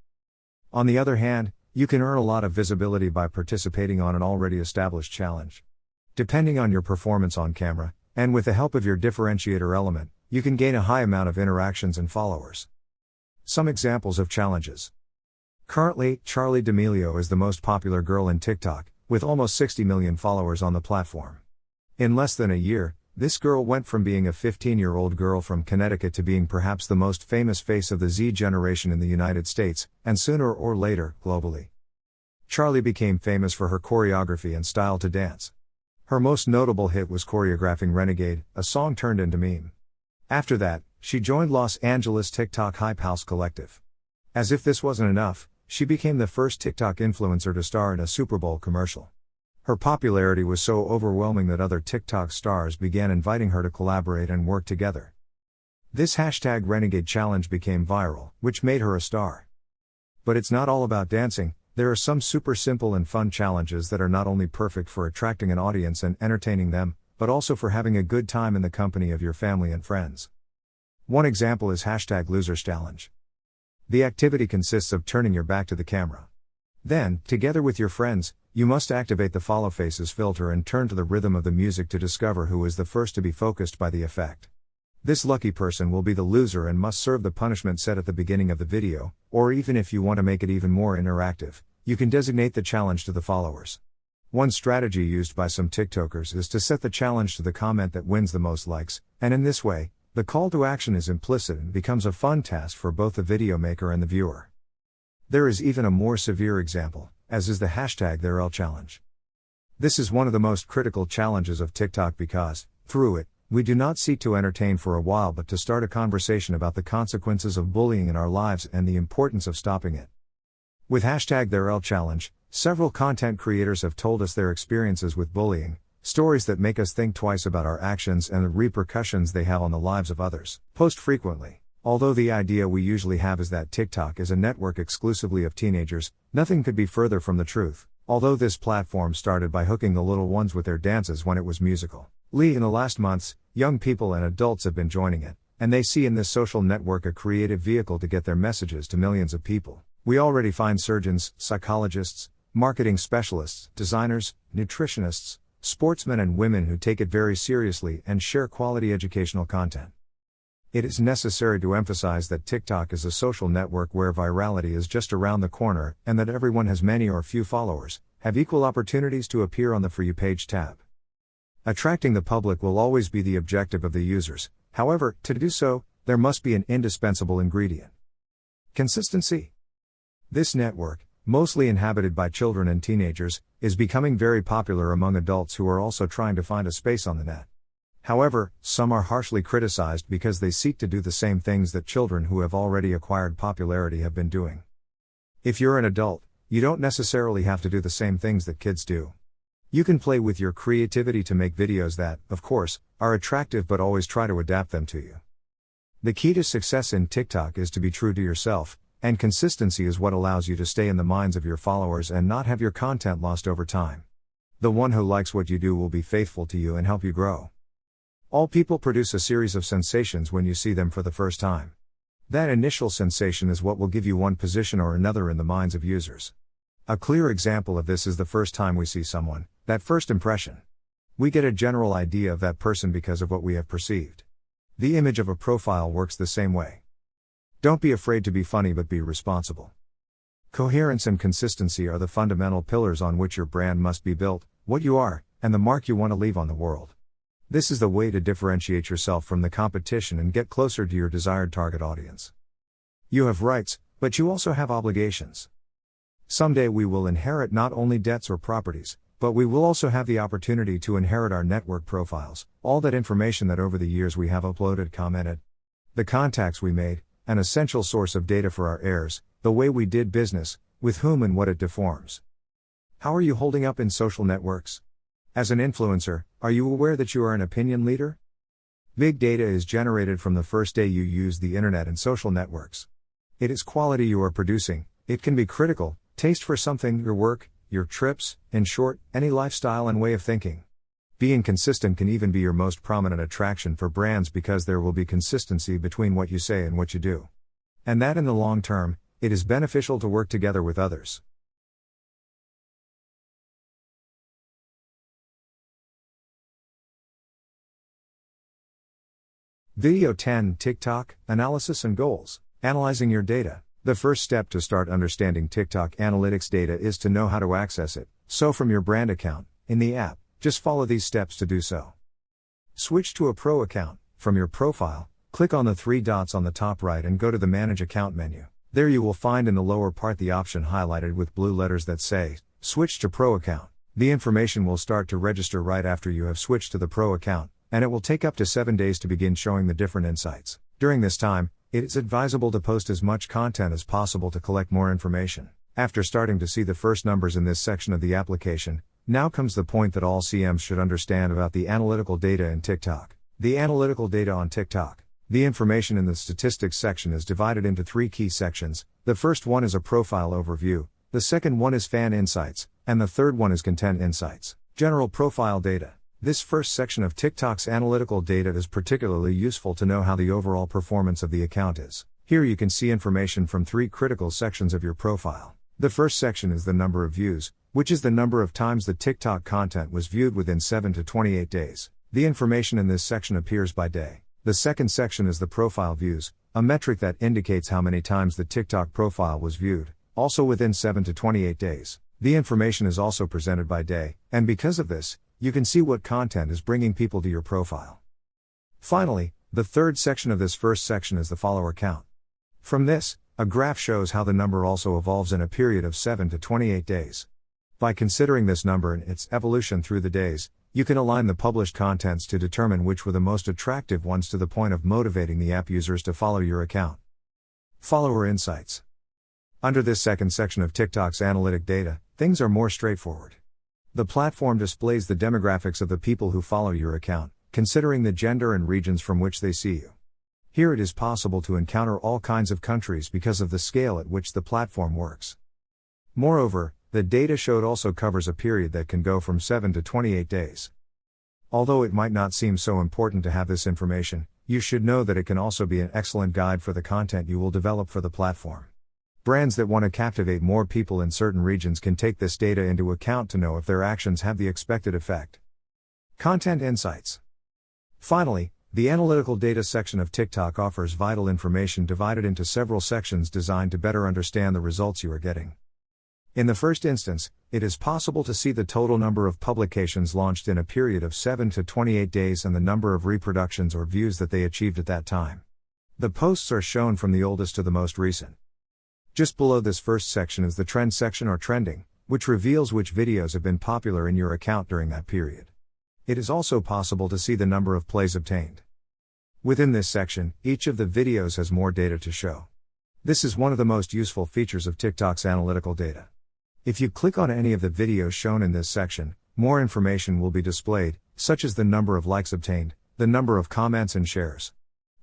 On the other hand, you can earn a lot of visibility by participating on an already established challenge. Depending on your performance on camera, and with the help of your differentiator element, you can gain a high amount of interactions and followers. Some examples of challenges. Currently, Charli D'Amelio is the most popular girl in TikTok, with almost 60 million followers on the platform. In less than a year, this girl went from being a 15-year-old girl from Connecticut to being perhaps the most famous face of the Z generation in the United States, and sooner or later, globally. Charli became famous for her choreography and style to dance. Her most notable hit was choreographing Renegade, a song turned into meme. After that, she joined Los Angeles TikTok Hype House Collective. As if this wasn't enough, she became the first TikTok influencer to star in a Super Bowl commercial. Her popularity was so overwhelming that other TikTok stars began inviting her to collaborate and work together. This #Renegade challenge became viral, which made her a star. But it's not all about dancing. There are some super simple and fun challenges that are not only perfect for attracting an audience and entertaining them, but also for having a good time in the company of your family and friends. One example is #Losers Challenge. The activity consists of turning your back to the camera. Then, together with your friends, you must activate the follow faces filter and turn to the rhythm of the music to discover who is the first to be focused by the effect. This lucky person will be the loser and must serve the punishment set at the beginning of the video, or even if you want to make it even more interactive, you can designate the challenge to the followers. One strategy used by some TikTokers is to set the challenge to the comment that wins the most likes, and in this way, the call to action is implicit and becomes a fun task for both the video maker and the viewer. There is even a more severe example, as is the #ThereL challenge. This is one of the most critical challenges of TikTok because, through it, we do not seek to entertain for a while but to start a conversation about the consequences of bullying in our lives and the importance of stopping it. With #ThereL challenge, several content creators have told us their experiences with bullying, stories that make us think twice about our actions and the repercussions they have on the lives of others. Post frequently. Although the idea we usually have is that TikTok is a network exclusively of teenagers, nothing could be further from the truth. Although this platform started by hooking the little ones with their dances when it was musical, in the last months, young people and adults have been joining it, and they see in this social network a creative vehicle to get their messages to millions of people. We already find surgeons, psychologists, marketing specialists, designers, nutritionists, sportsmen and women who take it very seriously and share quality educational content. It is necessary to emphasize that TikTok is a social network where virality is just around the corner, and that everyone has many or few followers, have equal opportunities to appear on the For You page tab. Attracting the public will always be the objective of the users. However, to do so, there must be an indispensable ingredient: consistency. This network, mostly inhabited by children and teenagers, is becoming very popular among adults who are also trying to find a space on the net. However, some are harshly criticized because they seek to do the same things that children who have already acquired popularity have been doing. If you're an adult, you don't necessarily have to do the same things that kids do. You can play with your creativity to make videos that, of course, are attractive but always try to adapt them to you. The key to success in TikTok is to be true to yourself, and consistency is what allows you to stay in the minds of your followers and not have your content lost over time. The one who likes what you do will be faithful to you and help you grow. All people produce a series of sensations when you see them for the first time. That initial sensation is what will give you one position or another in the minds of users. A clear example of this is the first time we see someone, that first impression. We get a general idea of that person because of what we have perceived. The image of a profile works the same way. Don't be afraid to be funny, but be responsible. Coherence and consistency are the fundamental pillars on which your brand must be built, what you are, and the mark you want to leave on the world. This is the way to differentiate yourself from the competition and get closer to your desired target audience. You have rights, but you also have obligations. Someday we will inherit not only debts or properties, but we will also have the opportunity to inherit our network profiles, all that information that over the years we have uploaded, commented. The contacts we made, an essential source of data for our heirs, the way we did business, with whom and what it deforms. How are you holding up in social networks? As an influencer, are you aware that you are an opinion leader? Big data is generated from the first day you use the internet and social networks. It is quality you are producing, it can be critical, taste for something, your work, your trips, in short, any lifestyle and way of thinking. Being consistent can even be your most prominent attraction for brands because there will be consistency between what you say and what you do. And that in the long term, it is beneficial to work together with others. Video 10: TikTok, Analysis and Goals. Analyzing your data. The first step to start understanding TikTok analytics data is to know how to access it, so from your brand account, in the app, just follow these steps to do so. Switch to a pro account. From your profile, click on the three dots on the top right and go to the Manage Account menu. There you will find in the lower part the option highlighted with blue letters that say, Switch to Pro Account. The information will start to register right after you have switched to the Pro account, and it will take up to 7 days to begin showing the different insights. During this time, it is advisable to post as much content as possible to collect more information. After starting to see the first numbers in this section of the application, now comes the point that all CMs should understand about the analytical data in TikTok. The analytical data on TikTok. The information in the statistics section is divided into 3 key sections. The first one is a profile overview, the second one is fan insights, and the third one is content insights. General profile data. This first section of TikTok's analytical data is particularly useful to know how the overall performance of the account is. Here you can see information from 3 critical sections of your profile. The first section is the number of views, which is the number of times the TikTok content was viewed within 7 to 28 days. The information in this section appears by day. The second section is the profile views, a metric that indicates how many times the TikTok profile was viewed, also within 7 to 28 days. The information is also presented by day, and because of this, you can see what content is bringing people to your profile. Finally, the third section of this first section is the follower count. From this, a graph shows how the number also evolves in a period of 7 to 28 days. By considering this number and its evolution through the days, you can align the published contents to determine which were the most attractive ones to the point of motivating the app users to follow your account. Follower insights. Under this second section of TikTok's analytic data, things are more straightforward. The platform displays the demographics of the people who follow your account, considering the gender and regions from which they see you. Here it is possible to encounter all kinds of countries because of the scale at which the platform works. Moreover, the data showed also covers a period that can go from 7 to 28 days. Although it might not seem so important to have this information, you should know that it can also be an excellent guide for the content you will develop for the platform. Brands that want to captivate more people in certain regions can take this data into account to know if their actions have the expected effect. Content insights. Finally, the analytical data section of TikTok offers vital information divided into several sections designed to better understand the results you are getting. In the first instance, it is possible to see the total number of publications launched in a period of 7 to 28 days and the number of reproductions or views that they achieved at that time. The posts are shown from the oldest to the most recent. Just below this first section is the trend section or trending, which reveals which videos have been popular in your account during that period. It is also possible to see the number of plays obtained. Within this section, each of the videos has more data to show. This is one of the most useful features of TikTok's analytical data. If you click on any of the videos shown in this section, more information will be displayed, such as the number of likes obtained, the number of comments and shares.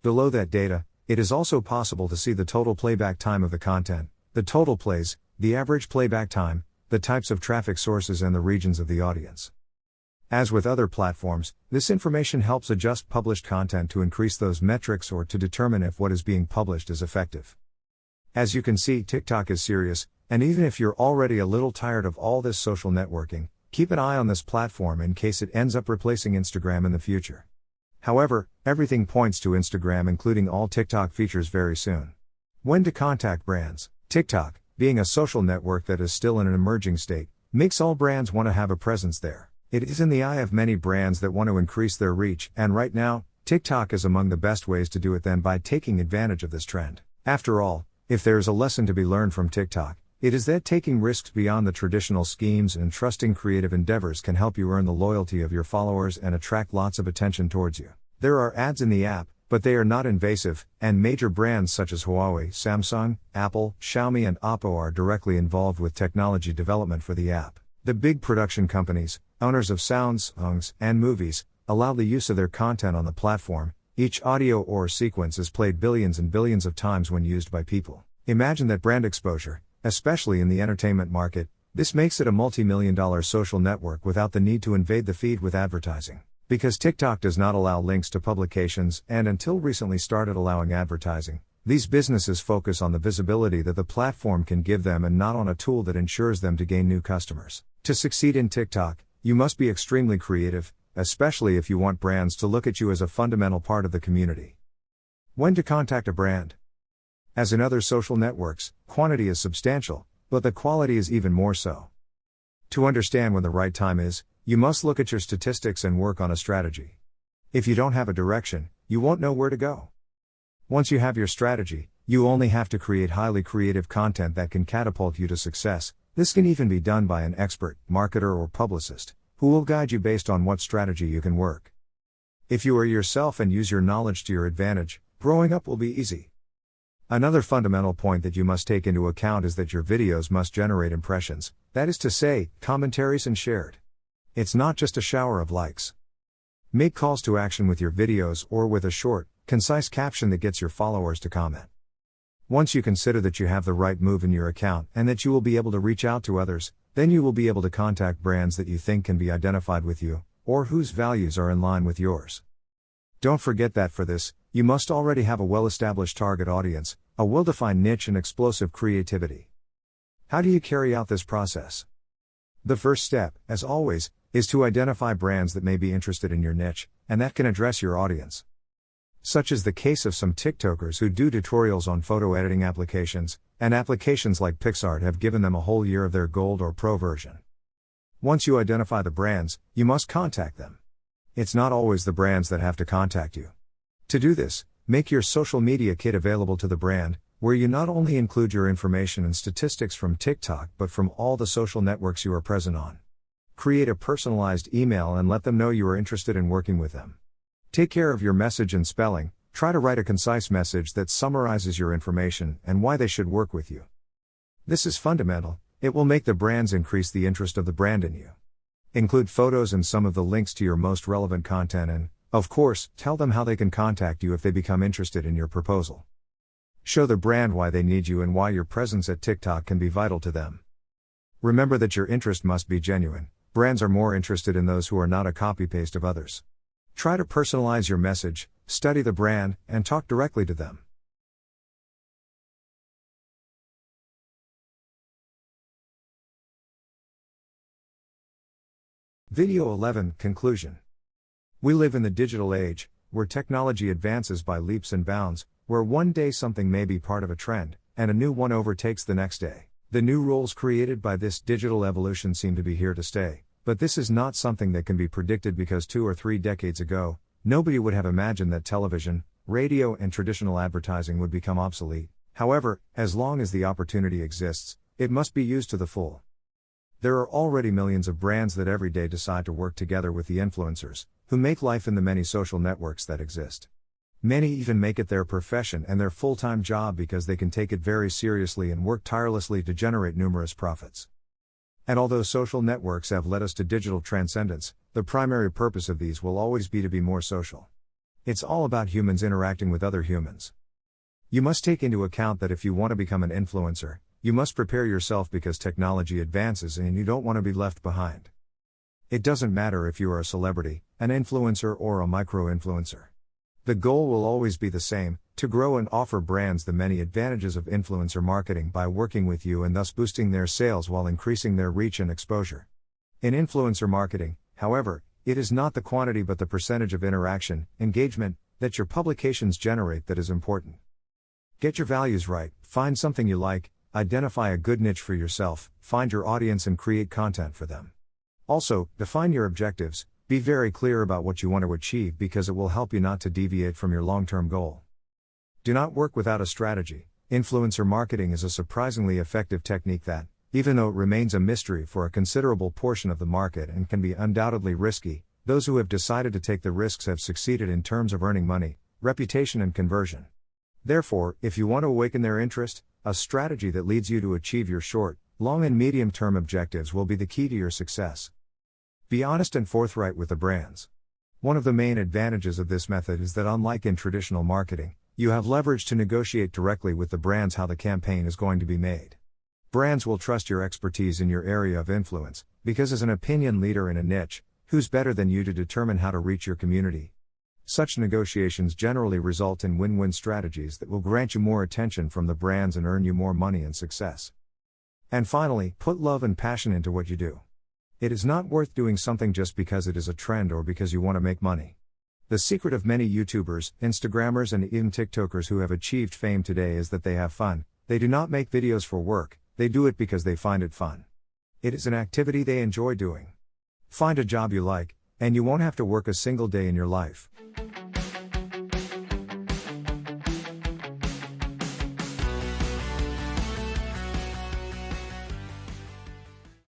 Below that data, it is also possible to see the total playback time of the content, the total plays, the average playback time, the types of traffic sources and the regions of the audience. As with other platforms, this information helps adjust published content to increase those metrics or to determine if what is being published is effective. As you can see, TikTok is serious, and even if you're already a little tired of all this social networking, keep an eye on this platform in case it ends up replacing Instagram in the future. However, everything points to Instagram including all TikTok features very soon. When to contact brands. TikTok, being a social network that is still in an emerging state, makes all brands want to have a presence there. It is in the eye of many brands that want to increase their reach, and right now, TikTok is among the best ways to do it than by taking advantage of this trend. After all, if there is a lesson to be learned from TikTok, it is that taking risks beyond the traditional schemes and trusting creative endeavors can help you earn the loyalty of your followers and attract lots of attention towards you. There are ads in the app, but they are not invasive, and major brands such as Huawei, Samsung, Apple, Xiaomi and Oppo are directly involved with technology development for the app. The big production companies, owners of sounds, songs, and movies, allow the use of their content on the platform. Each audio or sequence is played billions and billions of times when used by people. Imagine that brand exposure, especially in the entertainment market. This makes it a multi-million-dollar social network without the need to invade the feed with advertising. Because TikTok does not allow links to publications and until recently started allowing advertising, these businesses focus on the visibility that the platform can give them and not on a tool that ensures them to gain new customers. To succeed in TikTok, you must be extremely creative, especially if you want brands to look at you as a fundamental part of the community. When to contact a brand. As in other social networks, quantity is substantial, but the quality is even more so. To understand when the right time is, you must look at your statistics and work on a strategy. If you don't have a direction, you won't know where to go. Once you have your strategy, you only have to create highly creative content that can catapult you to success. This can even be done by an expert, marketer or publicist, who will guide you based on what strategy you can work. If you are yourself and use your knowledge to your advantage, growing up will be easy. Another fundamental point that you must take into account is that your videos must generate impressions, that is to say, commentaries and shared. It's not just a shower of likes. Make calls to action with your videos or with a short, concise caption that gets your followers to comment. Once you consider that you have the right move in your account and that you will be able to reach out to others, then you will be able to contact brands that you think can be identified with you, or whose values are in line with yours. Don't forget that for this, you must already have a well-established target audience, a well-defined niche and explosive creativity. How do you carry out this process? The first step, as always, is to identify brands that may be interested in your niche, and that can address your audience. Such is the case of some TikTokers who do tutorials on photo editing applications, and applications like PixArt have given them a whole year of their Gold or Pro version. Once you identify the brands, you must contact them. It's not always the brands that have to contact you. To do this, make your social media kit available to the brand, where you not only include your information and statistics from TikTok but from all the social networks you are present on. Create a personalized email and let them know you are interested in working with them. Take care of your message and spelling. Try to write a concise message that summarizes your information and why they should work with you. This is fundamental. It will make the brands increase the interest of the brand in you. Include photos and some of the links to your most relevant content and, of course, tell them how they can contact you if they become interested in your proposal. Show the brand why they need you and why your presence at TikTok can be vital to them. Remember that your interest must be genuine. Brands are more interested in those who are not a copy-paste of others. Try to personalize your message, study the brand, and talk directly to them. Video 11 Conclusion. We live in the digital age, where technology advances by leaps and bounds, where one day something may be part of a trend, and a new one overtakes the next day. The new roles created by this digital evolution seem to be here to stay, but this is not something that can be predicted because 2 or 3 decades ago, nobody would have imagined that television, radio and traditional advertising would become obsolete. However, as long as the opportunity exists, it must be used to the full. There are already millions of brands that every day decide to work together with the influencers, who make life in the many social networks that exist. Many even make it their profession and their full-time job because they can take it very seriously and work tirelessly to generate numerous profits. And although social networks have led us to digital transcendence, the primary purpose of these will always be to be more social. It's all about humans interacting with other humans. You must take into account that if you want to become an influencer, you must prepare yourself because technology advances and you don't want to be left behind. It doesn't matter if you are a celebrity, an influencer or a micro-influencer. The goal will always be the same, to grow and offer brands the many advantages of influencer marketing by working with you and thus boosting their sales while increasing their reach and exposure. In influencer marketing, however, it is not the quantity but the percentage of interaction, engagement, that your publications generate that is important. Get your values right, find something you like, identify a good niche for yourself, find your audience and create content for them. Also, define your objectives, be very clear about what you want to achieve because it will help you not to deviate from your long-term goal. Do not work without a strategy. Influencer marketing is a surprisingly effective technique that, even though it remains a mystery for a considerable portion of the market and can be undoubtedly risky, those who have decided to take the risks have succeeded in terms of earning money, reputation and conversion. Therefore, if you want to awaken their interest, a strategy that leads you to achieve your short, long and medium-term objectives will be the key to your success. Be honest and forthright with the brands. One of the main advantages of this method is that unlike in traditional marketing, you have leverage to negotiate directly with the brands how the campaign is going to be made. Brands will trust your expertise in your area of influence, because as an opinion leader in a niche, who's better than you to determine how to reach your community? Such negotiations generally result in win-win strategies that will grant you more attention from the brands and earn you more money and success. And finally, put love and passion into what you do. It is not worth doing something just because it is a trend or because you want to make money. The secret of many YouTubers, Instagrammers and even TikTokers who have achieved fame today is that they have fun. They do not make videos for work, they do it because they find it fun. It is an activity they enjoy doing. Find a job you like, and you won't have to work a single day in your life.